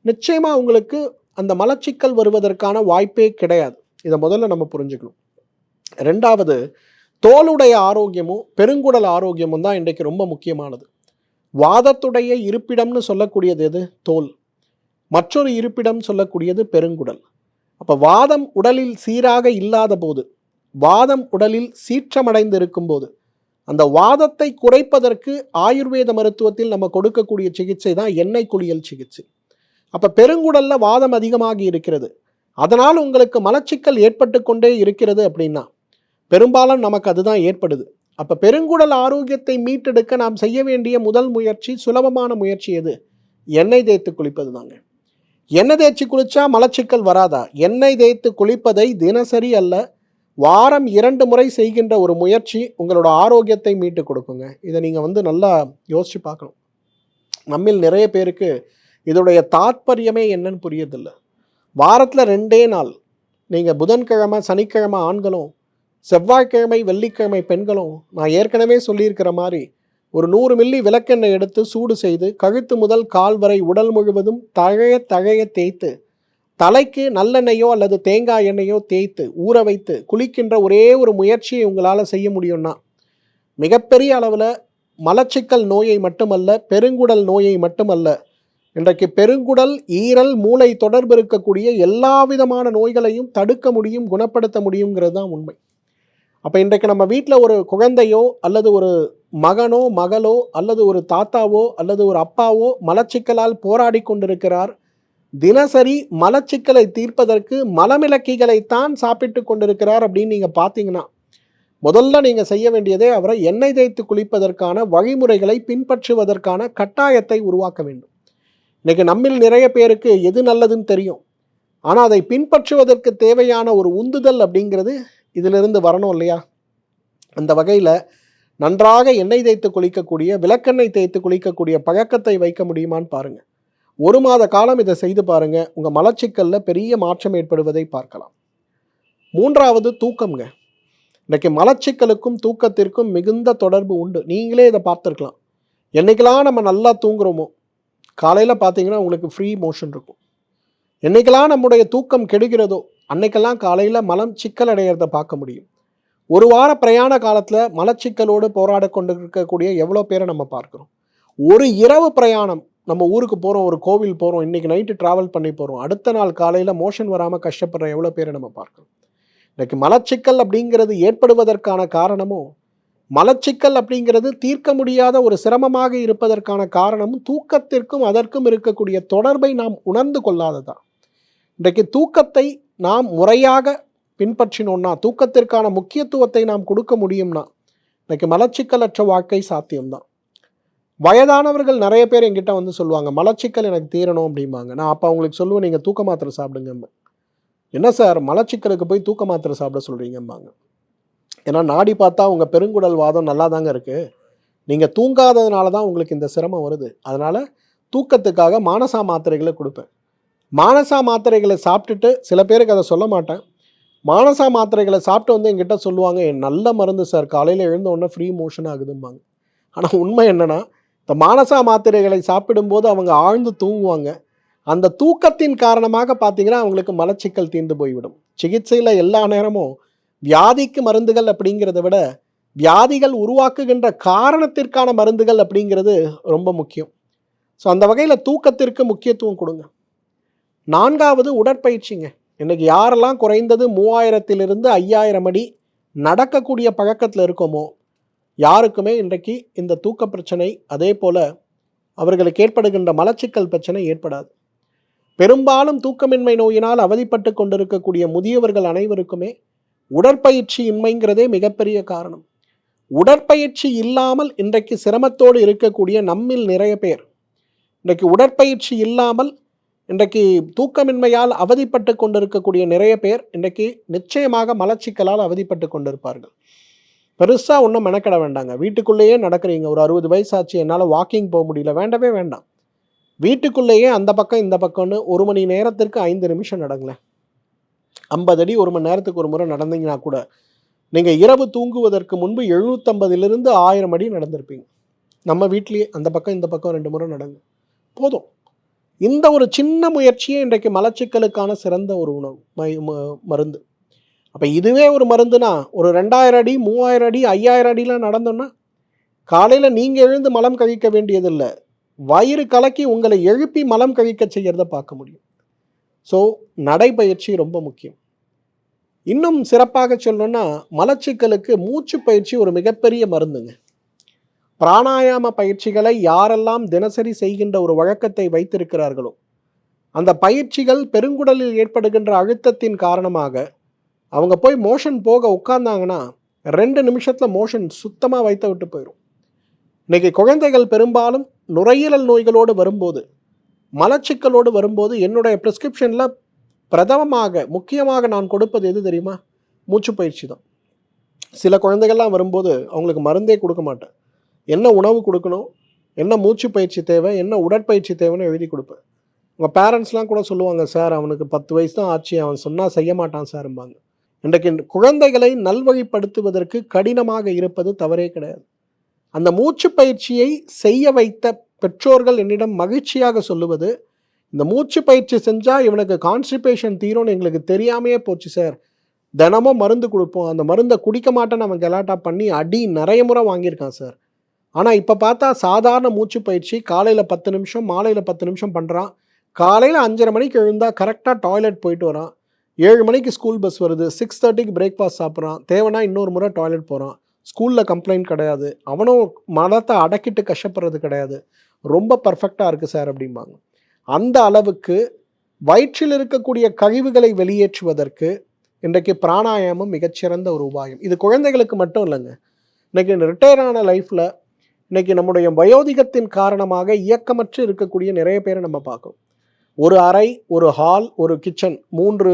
நிச்சயமாக உங்களுக்கு அந்த மலச்சிக்கல் வருவதற்கான வாய்ப்பே கிடையாது. இதை முதல்ல நம்ம புரிஞ்சுக்கணும். ரெண்டாவது, தோலுடைய ஆரோக்கியமும் பெருங்குடல் ஆரோக்கியமும் தான் இன்றைக்கு ரொம்ப முக்கியமானது. வாதத்துடைய இருப்பிடம்னு சொல்லக்கூடியது எது? தோல். மற்றொரு இருப்பிடம் சொல்லக்கூடியது பெருங்குடல். அப்போ வாதம் உடலில் சீராக இல்லாத போது, வாதம் உடலில் சீற்றமடைந்து இருக்கும்போது, அந்த வாதத்தை குறைப்பதற்கு ஆயுர்வேத மருத்துவத்தில் நம்ம கொடுக்கக்கூடிய சிகிச்சை தான் எண்ணெய் குளியல் சிகிச்சை. அப்போ பெருங்குடலில் வாதம் அதிகமாகி இருக்கிறது, அதனால் உங்களுக்கு மலச்சிக்கல் ஏற்பட்டு கொண்டே இருக்கிறது அப்படின்னா பெரும்பாலும் நமக்கு அதுதான் ஏற்படுது. அப்போ பெருங்குடல் ஆரோக்கியத்தை மீட்டெடுக்க நாம் செய்ய வேண்டிய முதல் முயற்சி, சுலபமான முயற்சி எது? எண்ணெய் தேய்த்து குளிப்பது தாங்க. எண்ணெய் தேய்ச்சி குளிச்சா மலச்சிக்கல் வராதா? எண்ணெய் தேய்த்து குளிப்பதை தினசரி அல்ல, வாரம் 2 முறை செய்கின்ற ஒரு முயற்சி உங்களோட ஆரோக்கியத்தை மீட்டு கொடுக்குங்க. இதை நீங்கள் நல்லா யோசித்து பார்க்கணும். நம்மில் நிறைய பேருக்கு இதோடைய தாற்பயமே என்னன்னு புரியதில்லை. வாரத்தில் 2 நாள் நீங்கள் புதன்கிழமை சனிக்கிழமை ஆண்களும், செவ்வாய்க்கிழமை வெள்ளிக்கிழமை பெண்களும், நான் ஏற்கனவே சொல்லியிருக்கிற மாதிரி ஒரு 100 மில்லி விளக்கெண்ணெய் எடுத்து சூடு செய்து கழுத்து முதல் கால் வரை உடல் முழுவதும் தழைய தேய்த்து, தலைக்கு நல்லெண்ணெயோ அல்லது தேங்காய் எண்ணெயோ தேய்த்து ஊற வைத்து குளிக்கின்ற ஒரே ஒரு முயற்சியை உங்களால் செய்ய முடியும்னா மிகப்பெரிய அளவில் மலச்சிக்கல் நோயை மட்டுமல்ல, பெருங்குடல் நோயை மட்டுமல்ல, இன்றைக்கு பெருங்குடல், ஈரல், மூளை தொடர்பு இருக்கக்கூடிய எல்லா விதமான நோய்களையும் தடுக்க முடியும், குணப்படுத்த முடியுங்கிறது தான் உண்மை. அப்போ இன்றைக்கு நம்ம வீட்டில் ஒரு குழந்தையோ அல்லது ஒரு மகனோ மகளோ அல்லது ஒரு தாத்தாவோ அல்லது ஒரு அப்பாவோ மலச்சிக்கலால் போராடி கொண்டிருக்கிறார். தினசரி மலச்சிக்கலை தீர்ப்பதற்கு மலமிளக்கிகளைத்தான் சாப்பிட்டு கொண்டிருக்கிறார் அப்படின்னு நீங்கள் பார்த்தீங்கன்னா முதல்ல நீங்கள் செய்ய வேண்டியதே அவரை எண்ணெய் தேய்த்து குளிப்பதற்கான வழிமுறைகளை பின்பற்றுவதற்கான கட்டாயத்தை உருவாக்க வேண்டும். இன்றைக்கி நம்மில் நிறைய பேருக்கு எது நல்லதுன்னு தெரியும், ஆனால் அதை பின்பற்றுவதற்கு தேவையான ஒரு உந்துதல் அப்படிங்கிறது இதிலிருந்து வரணும் இல்லையா? அந்த வகையில் நன்றாக எண்ணெய் தேய்த்து குளிக்கக்கூடிய, விளக்கெண்ணெய் தேய்த்து குளிக்கக்கூடிய பழக்கத்தை வைக்க முடியுமான்னு பாருங்கள். 1 மாத காலம் இதை செய்து பாருங்கள், உங்கள் மலச்சிக்கலில் பெரிய மாற்றம் ஏற்படுவதை பார்க்கலாம். 3வது, தூக்கம்ங்க. இன்றைக்கி மலச்சிக்கலுக்கும் தூக்கத்திற்கும் மிகுந்த தொடர்பு உண்டு. நீங்களே இதை பார்த்துருக்கலாம். என்றைக்கெல்லாம் நம்ம நல்லா தூங்குகிறோமோ காலையில் பார்த்தீங்கன்னா உங்களுக்கு ஃப்ரீ மோஷன் இருக்கும். என்றைக்கெல்லாம் நம்முடைய தூக்கம் கெடுகிறதோ அன்னைக்கெல்லாம் காலையில் மலம் சிக்கல் அடைகிறத பார்க்க முடியும். 1 வார பிரயாண காலத்தில் மலச்சிக்கலோடு போராட கொண்டு இருக்கக்கூடிய எவ்வளோ பேரை நம்ம பார்க்குறோம். ஒரு இரவு பிரயாணம், நம்ம ஊருக்கு போகிறோம், ஒரு கோவில் போகிறோம், இன்றைக்கி நைட்டு ட்ராவல் பண்ணி போகிறோம், அடுத்த நாள் காலையில் மோஷன் வராமல் கஷ்டப்படுற எவ்வளோ பேரை நம்ம பார்க்குறோம். இன்றைக்கி மலச்சிக்கல் அப்படிங்கிறது ஏற்படுவதற்கான காரணமும், மலச்சிக்கல் அப்படிங்கிறது தீர்க்க முடியாத ஒரு சிரமமாக இருப்பதற்கான காரணமும் தூக்கத்திற்கும் அதற்கும் இருக்கக்கூடிய தொடர்பை நாம் உணர்ந்து கொள்ளாததான். இன்றைக்கு தூக்கத்தை நாம் முறையாக பின்பற்றினோம்னா, தூக்கத்திற்கான முக்கியத்துவத்தை நாம் கொடுக்க முடியும்னா இன்றைக்கி மலச்சிக்கலற்ற வாழ்க்கை சாத்தியம்தான். வயதானவர்கள் நிறைய பேர் என்கிட்ட வந்து சொல்லுவாங்க, மலச்சிக்கல் எனக்கு தீரணும் அப்படிம்பாங்க. நான் அப்போ அவங்களுக்கு சொல்லுவேன், நீங்கள் தூக்க மாத்திரை சாப்பிடுங்க. என்ன சார் மலச்சிக்கலுக்கு போய் தூக்க மாத்திரை சாப்பிட சொல்கிறீங்கம்பாங்க. ஏன்னா நாடி பார்த்தா உங்கள் பெருங்குடல் வாதம் நல்லா தாங்க இருக்குது, நீங்கள் தூங்காததுனால தான் உங்களுக்கு இந்த சிரமம் வருது. அதனால் தூக்கத்துக்காக மானசா மாத்திரைகளை கொடுப்பேன். மானசா மாத்திரைகளை சாப்பிட்டுட்டு, சில பேருக்கு அதை சொல்ல மாட்டேன், மானசா மாத்திரைகளை சாப்பிட்டு வந்து என்கிட்ட சொல்லுவாங்க, என் நல்ல மருந்து சார், காலையில் எழுந்த உடனே ஃப்ரீ மோஷன் ஆகுதும்பாங்க. ஆனால் உண்மை என்னென்னா, இந்த மானசா மாத்திரைகளை சாப்பிடும்போது அவங்க ஆழ்ந்து தூங்குவாங்க. அந்த தூக்கத்தின் காரணமாக பார்த்தீங்கன்னா அவங்களுக்கு மலச்சிக்கல் தீர்ந்து போய்விடும். சிகிச்சையில் எல்லா நேரமும் வியாதிக்கு மருந்துகள் அப்படிங்கிறத விட வியாதிகள் உருவாக்குகின்ற காரணத்திற்கான மருந்துகள் அப்படிங்கிறது ரொம்ப முக்கியம். ஸோ அந்த வகையில் தூக்கத்திற்கு முக்கியத்துவம் கொடுங்க. 4வது, உடற்பயிற்சிங்க. இன்றைக்கி யாரெல்லாம் குறைந்தது 3000 to 5000 அடி நடக்கக்கூடிய பழக்கத்தில் இருக்கோமோ யாருக்குமே இன்றைக்கு இந்த தூக்க பிரச்சனை, அதே போல் அவர்களுக்கு ஏற்படுகின்ற மலச்சிக்கல் பிரச்சனை ஏற்படாது. பெரும்பாலும் தூக்கமின்மை நோயினால் அவதிப்பட்டு கொண்டிருக்கக்கூடிய முதியவர்கள் அனைவருக்குமே உடற்பயிற்சி இன்மைங்கிறதே மிகப்பெரிய காரணம். உடற்பயிற்சி இல்லாமல் இன்றைக்கு சிரமத்தோடு இருக்கக்கூடிய நம்மில் நிறைய பேர், இன்றைக்கு உடற்பயிற்சி இல்லாமல் இன்றைக்கு தூக்கமின்மையால் அவதிப்பட்டு கொண்டிருக்கக்கூடிய நிறைய பேர் இன்றைக்கு நிச்சயமாக மலச்சிக்கலால் அவதிப்பட்டு கொண்டிருப்பார்கள். பெருசாக ஒன்றும் மெனக்கிட வேண்டாங்க. வீட்டுக்குள்ளேயே நடக்கிறீங்க, ஒரு 60 வயசாச்சு, என்னால் வாக்கிங் போக முடியல, வேண்டவே வேண்டாம். வீட்டுக்குள்ளேயே அந்த பக்கம் இந்த பக்கம்னு 1 மணி நேரத்திற்கு 5 நிமிஷம் நடங்களேன். 50 அடி 1 மணி நேரத்துக்கு ஒரு முறை நடந்தீங்கன்னா கூட நீங்கள் இரவு தூங்குவதற்கு முன்பு 750லிருந்து 1000 அடி நடந்திருப்பீங்க. நம்ம வீட்லேயே அந்த பக்கம் இந்த பக்கம் 2 முறை நடங்க போதும். இந்த ஒரு சின்ன முயற்சியே இன்றைக்கு மலச்சிக்கலுக்கான சிறந்த ஒரு உணவு மருந்து. அப்போ இதுவே ஒரு மருந்துனா ஒரு 2000 அடி 3000 அடி 5000 அடிலாம் நடந்தோன்னா காலையில் நீங்கள் எழுந்து மலம் கழிக்க வேண்டியதில்லை, வயிறு கலக்கி உங்களை எழுப்பி மலம் கழிக்க செய்கிறத பார்க்க முடியும். ஸோ நடைப்பயிற்சி ரொம்ப முக்கியம். இன்னும் சிறப்பாக சொல்லணும்னா மலச்சிக்கலுக்கு மூச்சு பயிற்சி ஒரு மிகப்பெரிய மருந்துங்க. பிராணாயாம பயிற்சிகளை யாரெல்லாம் தினசரி செய்கின்ற ஒரு வழக்கத்தை வைத்திருக்கிறார்களோ அந்த பயிற்சிகள் பெருங்குடலில் ஏற்படுகின்ற அழுத்தத்தின் காரணமாக அவங்க போய் மோஷன் போக உட்கார்ந்தாங்கன்னா 2 நிமிஷத்தில் மோஷன் சுத்தமாக வைத்த விட்டு போயிடும். இன்றைக்கி குழந்தைகள் பெரும்பாலும் நுரையீரல் நோய்களோடு வரும்போது, மலச்சிக்கலோடு வரும்போது என்னுடைய ப்ரிஸ்கிரிப்ஷனில் முக்கியமாக நான் கொடுப்பது எது தெரியுமா? மூச்சு பயிற்சி தான். சில குழந்தைகள்லாம் வரும்போது அவங்களுக்கு மருந்தே கொடுக்க மாட்டேன். என்ன உணவு கொடுக்கணும், என்ன மூச்சு பயிற்சி தேவை, என்ன உடற்பயிற்சி தேவைன்னு எழுதி கொடுப்பேன். உங்கள் பேரண்ட்ஸ்லாம் கூட சொல்லுவாங்க, சார் அவனுக்கு 10 வயசு தான் ஆச்சு, அவன் சொன்னால் செய்ய மாட்டான் சார்ம்பாங்க. இன்றைக்கு குழந்தைகளை நல்வழிப்படுத்துவதற்கு கடினமாக இருப்பது தவறே கிடையாது. அந்த மூச்சு பயிற்சியை செய்ய வைத்த பெற்றோர்கள் என்னிடம் மகிழ்ச்சியாக சொல்லுவது, இந்த மூச்சு பயிற்சி செஞ்சால் இவனுக்கு கான்ஸ்டிபேஷன் தீரும்னு எங்களுக்கு தெரியாமையே போச்சு சார். தினமும் மருந்து கொடுப்போம், அந்த மருந்தை குடிக்க மாட்டேன்னு அவன் கலாட்டா பண்ணி அடி நிறைய முறை வாங்கியிருக்கான் சார். ஆனால் இப்போ பார்த்தா சாதாரண மூச்சு பயிற்சி காலையில் 10 நிமிஷம் மாலையில் 10 நிமிஷம் பண்ணுறான். காலையில் 5:30 மணிக்கு எழுந்தால் கரெக்டாக டாய்லெட் போயிட்டு வரான். 7 மணிக்கு ஸ்கூல் பஸ் வருது, 6:30க்கு பிரேக்ஃபாஸ்ட் சாப்பிட்றான், தேவைன்னா இன்னொரு முறை டாய்லெட் போகிறான். ஸ்கூலில் கம்ப்ளைண்ட் கிடையாது, அவனும் மனத்தை அடக்கிட்டு கஷ்டப்படுறது கிடையாது. ரொம்ப பர்ஃபெக்டாக இருக்குது சார் அப்படிம்பாங்க. அந்த அளவுக்கு வயிற்றில் இருக்கக்கூடிய கழிவுகளை வெளியேற்றுவதற்கு இன்றைக்கு பிராணாயாமம் மிகச்சிறந்த ஒரு உபாயம். இது குழந்தைகளுக்கு மட்டும் இல்லைங்க. இன்றைக்கி ரிட்டையர் ஆன லைஃப்பில் இன்றைக்கி நம்முடைய வயோதிகத்தின் காரணமாக இயக்கமற்று இருக்கக்கூடிய நிறைய பேரை நம்ம பார்க்கணும். ஒரு அறை, ஒரு ஹால், ஒரு கிச்சன், 3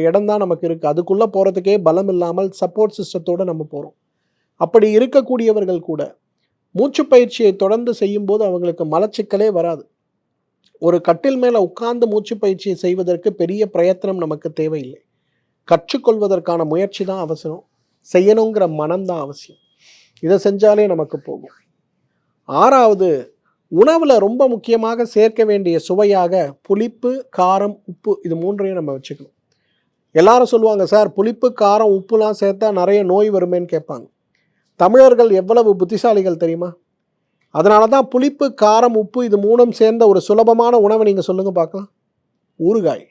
இடம் தான் நமக்கு இருக்குது. அதுக்குள்ளே போகிறதுக்கே பலம் இல்லாமல் சப்போர்ட் சிஸ்டத்தோடு நம்ம போகிறோம். அப்படி இருக்கக்கூடியவர்கள் கூட மூச்சு பயிற்சியை தொடர்ந்து செய்யும்போது அவங்களுக்கு மலச்சிக்கலே வராது. ஒரு கட்டில் மேலே உட்கார்ந்து மூச்சு பயிற்சியை செய்வதற்கு பெரிய பிரயத்தனம் நமக்கு தேவையில்லை. கற்றுக்கொள்வதற்கான முயற்சி தான் அவசியம், செய்யணுங்கிற மனம் தான் அவசியம். இதை செஞ்சாலே நமக்கு போகும். 6வது, உணவில் ரொம்ப முக்கியமாக சேர்க்க வேண்டிய சுவையாக புளிப்பு, காரம், உப்பு, இது 3ஐயும் நம்ம வச்சுக்கணும். எல்லாரும் சொல்லுவாங்க, சார் புளிப்பு, காரம், உப்புலாம் சேர்த்தா நிறைய நோய் வருமேன்னு கேட்பாங்க. தமிழர்கள் எவ்வளவு புத்திசாலிகள் தெரியுமா? அதனால தான் புளிப்பு, காரம், உப்பு இது 3ம் சேர்ந்த ஒரு சுலபமான உணவை நீங்கள் சொல்லுங்கள் பார்க்கலாம். ஊறுகாய்.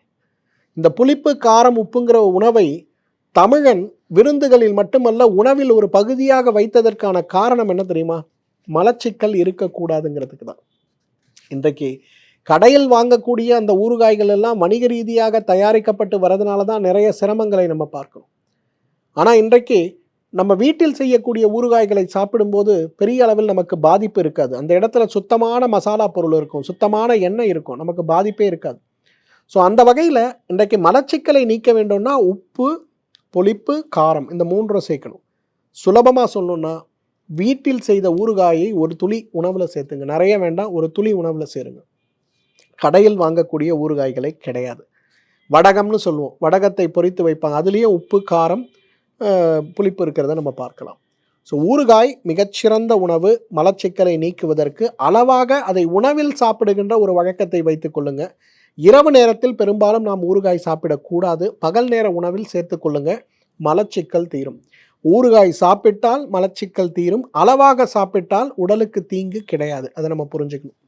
இந்த புளிப்பு, காரம், உப்புங்கிற உணவை தமிழன் விருந்துகளில் மட்டுமல்ல உணவில் ஒரு பகுதியாக வைத்ததற்கான காரணம் என்ன தெரியுமா? மலச்சிக்கல் இருக்கக்கூடாதுங்கிறதுக்கு தான். இன்றைக்கு கடையில் வாங்கக்கூடிய அந்த ஊறுகாய்கள் எல்லாம் வணிக ரீதியாக தயாரிக்கப்பட்டு வரதுனால தான் நிறைய சிரமங்களை நம்ம பார்க்கணும். ஆனால் இன்றைக்கு நம்ம வீட்டில் செய்யக்கூடிய ஊறுகாய்களை சாப்பிடும்போது பெரிய அளவில் நமக்கு பாதிப்பு இருக்காது. அந்த இடத்துல சுத்தமான மசாலா பொருள் இருக்கும், சுத்தமான எண்ணெய் இருக்கும், நமக்கு பாதிப்பே இருக்காது. ஸோ அந்த வகையில் இன்றைக்கு மலச்சிக்கலை நீக்க வேண்டும்னா உப்பு, புளிப்பு, காரம் இந்த 3ம் சேர்க்கணும். சுலபமாக சொல்லணும்னா வீட்டில் செய்த ஊறுகாயை ஒரு துளி உணவில் சேர்த்துங்க. நிறைய வேண்டாம், ஒரு துளி உணவில் சேருங்க. கடையில் வாங்கக்கூடிய ஊறுகாய்களை கிடையாது. வடகம்னு சொல்லுவோம், வடகத்தை பொரித்து வைப்பாங்க, அதுலேயும் உப்பு, காரம், புளிப்பு இருக்கிறத நம்ம பார்க்கலாம். ஸோ ஊறுகாய் மிகச்சிறந்த உணவு. மலச்சிக்கலை நீக்குவதற்கு அளவாக அதை உணவில் சாப்பிடுகின்ற ஒரு வழக்கத்தை வைத்து கொள்ளுங்க. இரவு நேரத்தில் பெரும்பாலும் நாம் ஊறுகாய் சாப்பிடக்கூடாது. பகல் நேர உணவில் சேர்த்து கொள்ளுங்க, மலச்சிக்கல் தீரும். ஊறுகாய் சாப்பிட்டால் மலச்சிக்கல் தீரும், அளவாக சாப்பிட்டால் உடலுக்கு தீங்கு கிடையாது. அதை நம்ம புரிஞ்சுக்கணும்.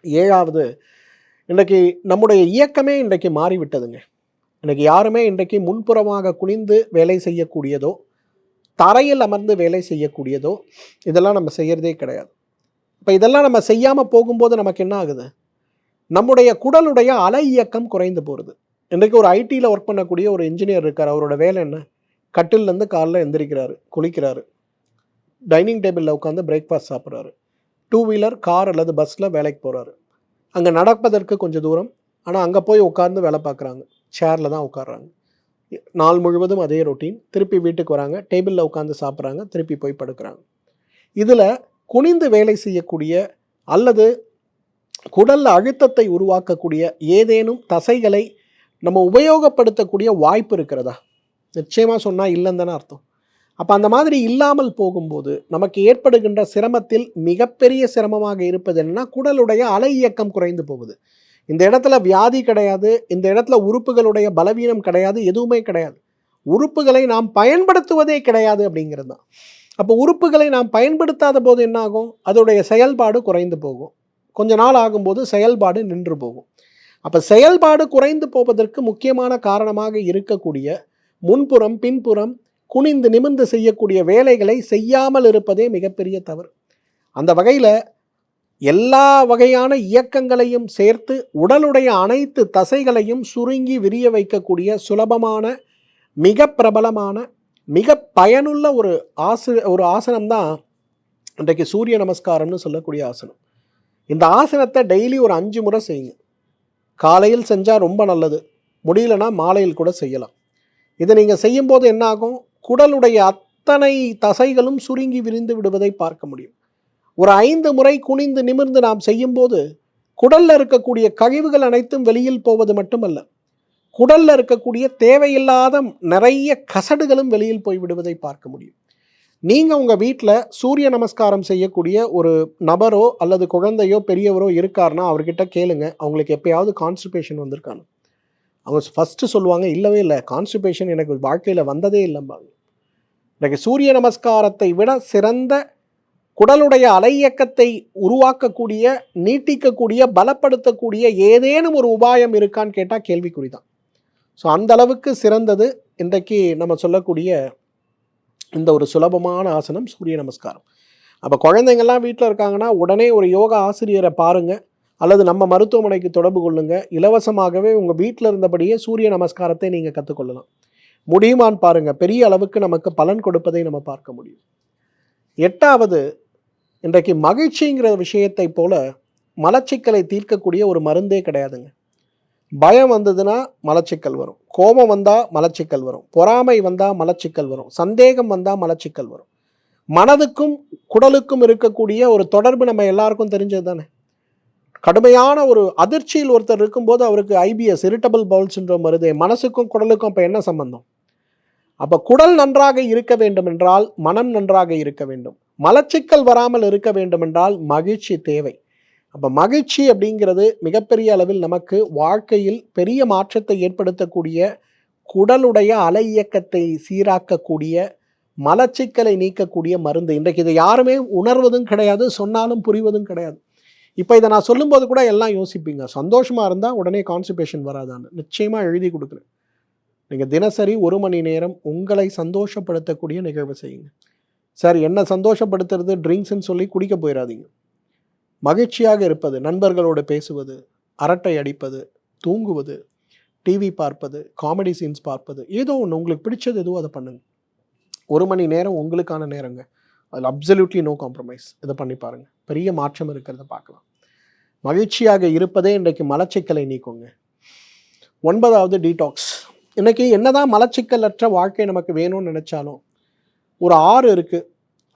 7வது, இன்றைக்கு நம்முடைய இயக்கமே இன்றைக்கு மாறிவிட்டதுங்க. இன்றைக்கி யாருமே இன்றைக்கு முன்புறமாக குனிந்து வேலை செய்யக்கூடியதோ, தரையில் அமர்ந்து வேலை செய்யக்கூடியதோ இதெல்லாம் நம்ம செய்கிறதே கிடையாது. இப்போ இதெல்லாம் நம்ம செய்யாமல் போகும்போது நமக்கு என்ன ஆகுது? நம்முடைய குடலுடைய அலை இயக்கம் குறைந்து போகிறது. இன்றைக்கு ஒரு ஐடியில் ஒர்க் பண்ணக்கூடிய ஒரு இன்ஜினியர் இருக்கார். அவரோட வேலை என்ன? கட்டிலேருந்து காலைல எந்திரிக்கிறாரு, குளிக்கிறாரு, டைனிங் டேபிளில் உட்காந்து பிரேக்ஃபாஸ்ட் சாப்பிட்றாரு, 2 வீலர், கார் அல்லது பஸ்ஸில் வேலைக்கு போகிறாரு. அங்கே நடப்பதற்கு கொஞ்சம் தூரம், ஆனால் அங்கே போய் உட்கார்ந்து வேலை பார்க்குறாங்க, சேரில் தான் உட்காடுறாங்க. நாள் முழுவதும் அதே ரொட்டீன். திருப்பி வீட்டுக்கு வராங்க, டேபிளில் உட்காந்து சாப்பிட்றாங்க, திருப்பி போய் படுக்கிறாங்க. இதில் குனிந்து வேலை செய்யக்கூடிய அல்லது குடலில் அழுத்தத்தை உருவாக்கக்கூடிய ஏதேனும் தசைகளை நம்ம உபயோகப்படுத்தக்கூடிய வாய்ப்பு இருக்கிறதா? நிச்சயமாக சொன்னால் இல்லைன்னு தானே அர்த்தம். அப்போ அந்த மாதிரி இல்லாமல் போகும்போது நமக்கு ஏற்படுகின்ற சிரமத்தில் மிகப்பெரிய சிரமமாக இருப்பது என்னன்னா, குடலுடைய அலை இயக்கம் குறைந்து போகுது. இந்த இடத்துல வியாதி கிடையாது, இந்த இடத்துல உறுப்புகளுடைய பலவீனம் கிடையாது, எதுவுமே கிடையாது. உறுப்புகளை நாம் பயன்படுத்துவதே கிடையாது அப்படிங்கிறது தான். அப்போ உறுப்புகளை நாம் பயன்படுத்தாத போது என்ன ஆகும்? அதோடைய செயல்பாடு குறைந்து போகும். கொஞ்ச நாள் ஆகும்போது செயல்பாடு நின்று போகும். அப்போ செயல்பாடு குறைந்து போவதற்கு முக்கியமான காரணமாக இருக்கக்கூடிய முன்புறம் பின்புறம் குனிந்து நிமிர்ந்து செய்யக்கூடிய வேலைகளை செய்யாமல் இருப்பதே மிகப்பெரிய தவறு. அந்த வகையில் எல்லா வகையான இயக்கங்களையும் சேர்த்து உடலுடைய அனைத்து தசைகளையும் சுருங்கி விரிய வைக்கக்கூடிய சுலபமான, மிக பிரபலமான, மிக பயனுள்ள ஒரு ஆசனம் தான் இன்றைக்கு சூரிய நமஸ்காரம்னு சொல்லக்கூடிய ஆசனம். இந்த ஆசனத்தை டெய்லி ஒரு 5 முறை செய்யுங்க. காலையில் செஞ்சால் ரொம்ப நல்லது, முடியலன்னா மாலையில் கூட செய்யலாம். இதை நீங்கள் செய்யும்போது என்ன ஆகும்? குடலுடைய அத்தனை தசைகளும் சுருங்கி விரிந்து விடுவதை பார்க்க முடியும். ஒரு 5 முறை குனிந்து நிமிர்ந்து நாம் செய்யும்போது குடலில் இருக்கக்கூடிய கழிவுகள் அனைத்தும் வெளியில் போவது மட்டுமல்ல, குடலில் இருக்கக்கூடிய தேவையில்லாத நிறைய கசடுகளும் வெளியில் போய்விடுவதை பார்க்க முடியும். நீங்கள் உங்கள் வீட்டில் சூரிய நமஸ்காரம் செய்யக்கூடிய ஒரு நபரோ அல்லது குழந்தையோ பெரியவரோ இருக்காருன்னா அவர்கிட்ட கேளுங்க, அவங்களுக்கு எப்பயாவது கான்ஸ்டிபேஷன் வந்திருக்கான்னு. அவங்க ஃபஸ்ட்டு சொல்லுவாங்க, இல்லவே இல்லை, கான்ஸ்டிபேஷன் எனக்கு வாழ்க்கையில் வந்ததே இல்லைம்பாங்க. இன்றைக்கு சூரிய நமஸ்காரத்தை விட சிறந்த குடலுடைய அலை இயக்கத்தை உருவாக்கக்கூடிய, நீட்டிக்கக்கூடிய, பலப்படுத்தக்கூடிய ஏதேனும் ஒரு உபாயம் இருக்கான்னு கேட்டால் கேள்விக்குறி தான். ஸோ அந்த அளவுக்கு சிறந்தது இன்றைக்கு நம்ம சொல்லக்கூடிய இந்த ஒரு சுலபமான ஆசனம் சூரிய நமஸ்காரம். அப்போ குழந்தைங்கள்லாம் வீட்டில் இருக்காங்கன்னா உடனே ஒரு யோகா ஆசிரியரை பாருங்கள், அல்லது நம்ம மருத்துவமனைக்கு தொடர்பு கொள்ளுங்கள். இலவசமாகவே உங்கள் வீட்டில் இருந்தபடியே சூரிய நமஸ்காரத்தை நீங்கள் கற்றுக்கொள்ளலாம். முடியுமான்னு பாருங்கள், பெரிய அளவுக்கு நமக்கு பலன் கொடுப்பதை நம்ம பார்க்க முடியும். 8வது, இன்றைக்கு மகிழ்ச்சிங்கிற விஷயத்தை போல மலச்சிக்கலை தீர்க்கக்கூடிய ஒரு மருந்தே கிடையாதுங்க. பயம் வந்ததுன்னா மலச்சிக்கல் வரும், கோபம் வந்தால் மலச்சிக்கல் வரும், பொறாமை வந்தால் மலச்சிக்கல் வரும், சந்தேகம் வந்தால் மலச்சிக்கல் வரும். மனதுக்கும் குடலுக்கும் இருக்கக்கூடிய ஒரு தொடர்பு நம்ம எல்லாருக்கும் தெரிஞ்சது தானே. கடுமையான ஒரு அதிர்ச்சியில் ஒருத்தர் இருக்கும்போது அவருக்கு IBS, இரிட்டபிள் பவுல் சிண்ட்ரோம் வருது. மனசுக்கும் குடலுக்கும் அப்போ என்ன சம்பந்தம்? அப்போ குடல் நன்றாக இருக்க வேண்டும் என்றால் மனம் நன்றாக இருக்க வேண்டும். மலச்சிக்கல் வராமல் இருக்க வேண்டும் என்றால் மகிழ்ச்சி தேவை. அப்போ மகிழ்ச்சி அப்படிங்கிறது மிகப்பெரிய அளவில் நமக்கு வாழ்க்கையில் பெரிய மாற்றத்தை ஏற்படுத்தக்கூடிய, குடலுடைய அலை இயக்கத்தை சீராக்கக்கூடிய, மலச்சிக்கலை நீக்கக்கூடிய மருந்து. இன்றைக்கு இதை யாருமே உணர்வதும் கிடையாது, சொன்னாலும் புரிவதும் கிடையாது. இப்போ இதை நான் சொல்லும்போது கூட எல்லாம் யோசிப்பீங்க, சந்தோஷமாக இருந்தால் உடனே கான்ஸ்டிபேஷன் வராதான்னு. நிச்சயமாக எழுதி கொடுக்குறேன். நீங்கள் தினசரி 1 மணி நேரம் உங்களை சந்தோஷப்படுத்தக்கூடிய நிகழ்வு செய்யுங்க. சார் என்ன சந்தோஷப்படுத்துறது ட்ரிங்க்ஸ்ன்னு சொல்லி குடிக்க போயிடாதீங்க. மகிழ்ச்சியாக இருப்பது, நண்பர்களோடு பேசுவது, அரட்டை அடிப்பது, தூங்குவது, டிவி பார்ப்பது, காமெடி சீன்ஸ் பார்ப்பது, ஏதோ ஒன்று உங்களுக்கு பிடிச்சது எதுவோ அதை பண்ணுங்கள். 1 மணி நேரம் உங்களுக்கான நேரங்க. அதில் அப்சல்யூட்லி நோ காம்ப்ரமைஸ். இதை பண்ணி பாருங்கள், பெரிய மாற்றம் இருக்கிறத பார்க்கலாம். மகிழ்ச்சியாக இருப்பதே இன்றைக்கு மலச்சிக்கலை நீக்குங்க. 9வது, டீடாக்ஸ். இன்றைக்கி என்னதான் மலச்சிக்கலற்ற வாழ்க்கை நமக்கு வேணும்னு நினச்சாலும், ஒரு ஆறு இருக்குது,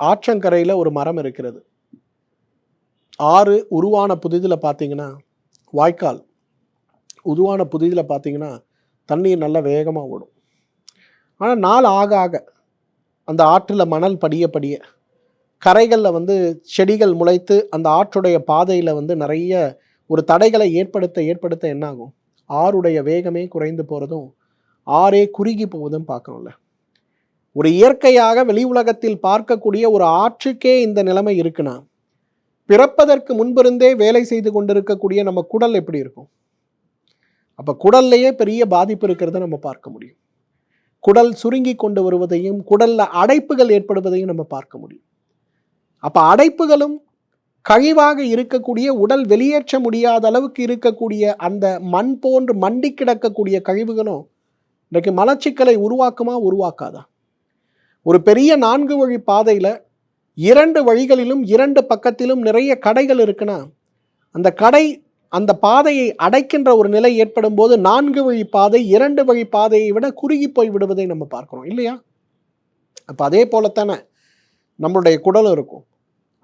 ஆற்றங்கரையில் ஒரு மரம் இருக்கிறது. ஆறு உருவான புதிதில் பார்த்தீங்கன்னா, வாய்க்கால் உருவான புதிதில் பார்த்தீங்கன்னா தண்ணீர் நல்லா வேகமாக ஓடும். ஆனால் நாள் ஆக ஆக அந்த ஆற்றில் மணல் படிய படிய கரைகளில் செடிகள் முளைத்து அந்த ஆற்றுடைய பாதையில் நிறைய ஒரு தடைகளை ஏற்படுத்த என்ன ஆகும்? ஆறுடைய வேகமே குறைந்து போகிறதும், ஆறே குறுகி போவதும் பார்க்கணும்ல. ஒரு இயற்கையாக வெளி உலகத்தில் பார்க்கக்கூடிய ஒரு ஆற்றுக்கே இந்த நிலைமை இருக்குன்னா, பிறப்பதற்கு முன்பிருந்தே வேலை செய்து கொண்டிருக்கக்கூடிய நம்ம குடல் எப்படி இருக்கும்? அப்போ குடல்லையே பெரிய பாதிப்பு இருக்கிறத நம்ம பார்க்க முடியும். குடல் சுருங்கி கொண்டு வருவதையும், குடலில் அடைப்புகள் ஏற்படுவதையும் நம்ம பார்க்க முடியும். அப்போ அடைப்புகளும் கழிவாக இருக்கக்கூடிய, உடல் வெளியேற்ற முடியாத அளவுக்கு இருக்கக்கூடிய அந்த மண் போன்று மண்டி கிடக்கக்கூடிய கழிவுகளும் இன்றைக்கு மலச்சிக்கலை உருவாக்குமா, உருவாக்காதா? ஒரு பெரிய 4 வழி பாதையில் 2 வழிகளிலும் 2 பக்கத்திலும் நிறைய கடைகள் இருக்குன்னா, அந்த கடை அந்த பாதையை அடைக்கின்ற ஒரு நிலை ஏற்படும் போது 4 வழி பாதை 2 வழி பாதையை விட குறுகி போய் விடுவதை நம்ம பார்க்குறோம் இல்லையா? அப்போ அதே போலத்தானே நம்மளுடைய குடலும் இருக்கும்.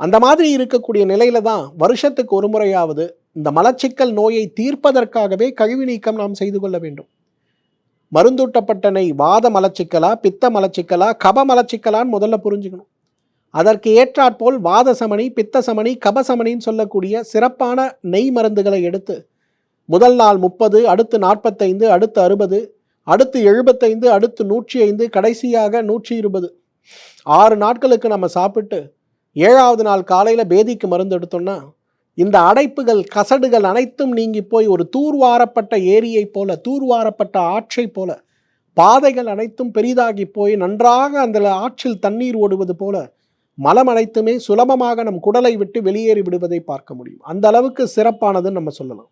அந்த மாதிரி இருக்கக்கூடிய நிலையில தான் வருஷத்துக்கு ஒரு முறையாவது இந்த மலச்சிக்கல் நோயை தீர்ப்பதற்காகவே கழிவு நீக்கம் நாம் செய்து கொள்ள வேண்டும். மருந்தூட்டப்பட்ட நெய் வாத மலச்சிக்கலா, பித்த மலச்சிக்கலா, கப மலச்சிக்கலான்னு முதல்ல புரிஞ்சுக்கணும். அதற்கு ஏற்றாற்போல் வாத சமனி, பித்த சமனி, கப சமனின்னு சொல்லக்கூடிய சிறப்பான நெய் மருந்துகளை எடுத்து முதல் நாள் 30, அடுத்து 45, அடுத்து 60, அடுத்து 75, அடுத்து 105, கடைசியாக 120, 6 நாட்களுக்கு நம்ம சாப்பிட்டு 7வது நாள் காலையில் பேதிக்கு மருந்து எடுத்தோம்னா இந்த அடைப்புகள் கசடுகள் அனைத்தும் நீங்கி போய் ஒரு தூர்வாரப்பட்ட ஏரியை போல, தூர்வாரப்பட்ட ஆற்றை போல, பாதைகள் அனைத்தும் பெரிதாகி போய் நன்றாக அந்த ஆற்றில் தண்ணீர் ஓடுவது போல மலம் அனைத்துமே சுலபமாக நம் குடலை விட்டு வெளியேறி விடுவதை பார்க்க முடியும். அந்த அளவுக்கு சிறப்பானதுன்னு நம்ம சொல்லலாம்.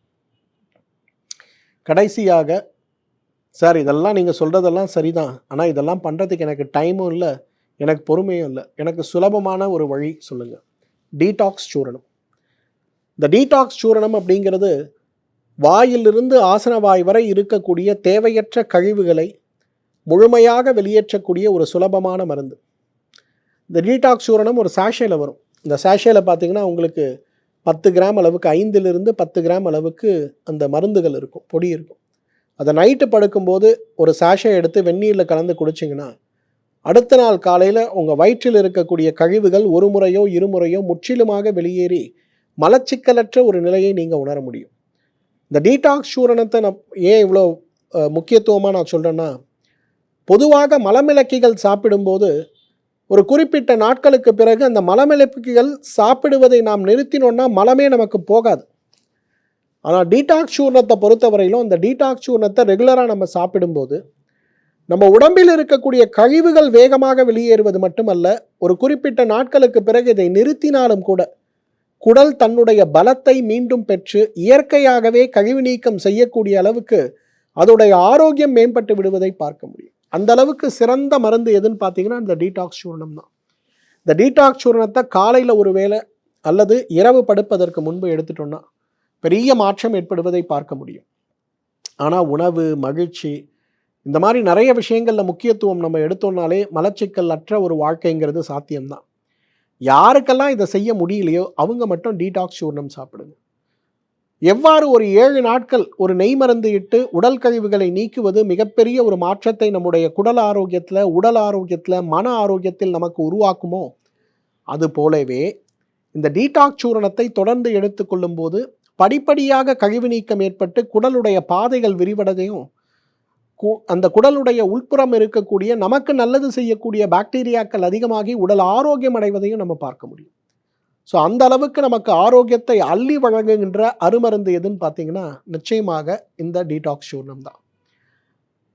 கடைசியாக, சார் இதெல்லாம் நீங்கள் சொல்கிறதெல்லாம் சரிதான், ஆனால் இதெல்லாம் பண்ணுறதுக்கு எனக்கு டைமும் இல்லை, எனக்கு பொறுமையும் இல்லை, எனக்கு சுலபமான ஒரு வழி சொல்லுங்கள். டீடாக்ஸ் சூரணம். இந்த டீடாக்ஸ் சூரணம் அப்படிங்கிறது வாயிலிருந்து ஆசனவாய் வரை இருக்கக்கூடிய தேவையற்ற கழிவுகளை முழுமையாக வெளியேற்றக்கூடிய ஒரு சுலபமான மருந்து. இந்த டீடாக்ஸ் சூரணம் ஒரு சாஷேல வரும். இந்த சாஷேல பார்த்தீங்கன்னா உங்களுக்கு 10 கிராம் அளவுக்கு 5லிருந்து 10 கிராம் அளவுக்கு அந்த மருந்துகள் இருக்கும், பொடி இருக்கும். அதை நைட்டு படுக்கும்போது ஒரு சாஷை எடுத்து வெந்நீரில் கலந்து குடிச்சிங்கன்னா அடுத்த நாள் காலையில் உங்கள் வயிற்றில் இருக்கக்கூடிய கழிவுகள் ஒரு முறையோ இருமுறையோ முற்றிலுமாக வெளியேறி மலச்சிக்கலற்ற ஒரு நிலையை நீங்கள் உணர முடியும். இந்த டீடாக்ஸ் சூரணத்தை நான் ஏன் இவ்வளோ முக்கியத்துவமாக நான் சொல்கிறேன்னா, பொதுவாக மலமிளக்கிகள் சாப்பிடும்போது ஒரு குறிப்பிட்ட நாட்களுக்கு பிறகு அந்த மலமிளக்கிகள் சாப்பிடுவதை நாம் நிறுத்தினோன்னா மலமே நமக்கு போகாது. ஆனால் டீடாக்ஸ் சூர்ணத்தை பொறுத்தவரையிலும் அந்த டீடாக்ஸ் சூர்ணத்தை ரெகுலராக நம்ம சாப்பிடும்போது நம்ம உடம்பில் இருக்கக்கூடிய கழிவுகள் வேகமாக வெளியேறுவது மட்டுமல்ல, ஒரு குறிப்பிட்ட நாட்களுக்கு பிறகு இதை நிறுத்தினாலும் கூட குடல் தன்னுடைய பலத்தை மீண்டும் பெற்று இயற்கையாகவே கழிவு நீக்கம் செய்யக்கூடிய அளவுக்கு அதோடைய ஆரோக்கியம் மேம்பட்டு விடுவதை பார்க்க முடியும். அந்த அளவுக்கு சிறந்த மருந்து எதுன்னு பார்த்தீங்கன்னா இந்த டீடாக்ஸ் சூர்ணம் தான். இந்த டீடாக்ஸ் சூர்ணத்தை காலையில் ஒரு வேளை அல்லது இரவு படுப்பதற்கு முன்பு எடுத்துட்டோம்னா பெரிய மாற்றம் ஏற்படுவதை பார்க்க முடியும். ஆனால் உணவு, மகிழ்ச்சி, இந்த மாதிரி நிறைய விஷயங்களில் முக்கியத்துவம் நம்ம எடுத்தோம்னாலே மலச்சிக்கல் அற்ற ஒரு வாழ்க்கைங்கிறது சாத்தியம்தான். யாருக்கெல்லாம் இதை செய்ய முடியலையோ அவங்க மட்டும் டீடாக்ஸ் சூர்ணம் சாப்பிடுங்க. எவ்வாறு ஒரு 7 நாட்கள் ஒரு நெய் மருந்து இட்டு உடல் கழிவுகளை நீக்குவது மிகப்பெரிய ஒரு மாற்றத்தை நம்முடைய குடல் ஆரோக்கியத்தில், உடல் ஆரோக்கியத்தில், மன ஆரோக்கியத்தில் நமக்கு உருவாக்குமோ அது போலவே இந்த டீடாக்ஸ் சூரணத்தை தொடர்ந்து எடுத்துக்கொள்ளும் போது படிப்படியாக கழிவு நீக்கம் ஏற்பட்டு குடலுடைய பாதைகள் விரிவடையும், அந்த குடலுடைய உள்புறம் இருக்கக்கூடிய நமக்கு நல்லது செய்யக்கூடிய பாக்டீரியாக்கள் அதிகமாகி உடல் ஆரோக்கியம் அடைவதையும் நம்ம பார்க்க முடியும். ஸோ அந்த அளவுக்கு நமக்கு ஆரோக்கியத்தை அள்ளி வழங்குகின்ற அருமருந்து எதுன்னு பார்த்தீங்கன்னா நிச்சயமாக இந்த டீடாக்ஸ் சூர்ணம் தான்.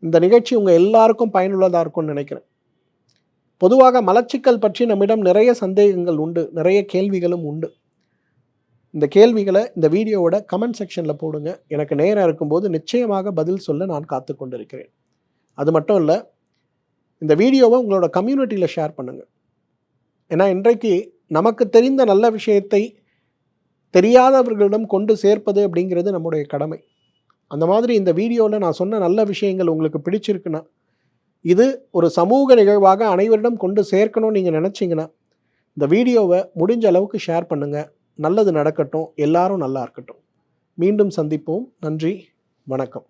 இந்த நிகழ்ச்சி உங்கள் எல்லாருக்கும் பயனுள்ளதாக இருக்கும்னு நினைக்கிறேன். பொதுவாக மலச்சிக்கல் பற்றி நம்மிடம் நிறைய சந்தேகங்கள் உண்டு, நிறைய கேள்விகளும் உண்டு. இந்த கேள்விகளை இந்த வீடியோவோட கமெண்ட் செக்ஷனில் போடுங்க. எனக்கு நேரம் இருக்கும்போது நிச்சயமாக பதில் சொல்ல நான் காத்து கொண்டிருக்கிறேன். அது மட்டும் இல்லை, இந்த வீடியோவை உங்களோட கம்யூனிட்டியில் ஷேர் பண்ணுங்கள். ஏன்னா இன்றைக்கு நமக்கு தெரிந்த நல்ல விஷயத்தை தெரியாதவர்களிடம் கொண்டு சேர்ப்பது அப்படிங்கிறது நம்முடைய கடமை. அந்த மாதிரி இந்த வீடியோவில் நான் சொன்ன நல்ல விஷயங்கள் உங்களுக்கு பிடிச்சிருக்குன்னா இது ஒரு சமூக நிகழ்வாக அனைவரிடம் கொண்டு சேர்க்கணும்னு நீங்கள் நினச்சிங்கன்னா இந்த வீடியோவை முடிஞ்ச அளவுக்கு ஷேர் பண்ணுங்கள். நல்லது நடக்கட்டும், எல்லாரும் நல்லா இருக்கட்டும். மீண்டும் சந்திப்போம். நன்றி, வணக்கம்.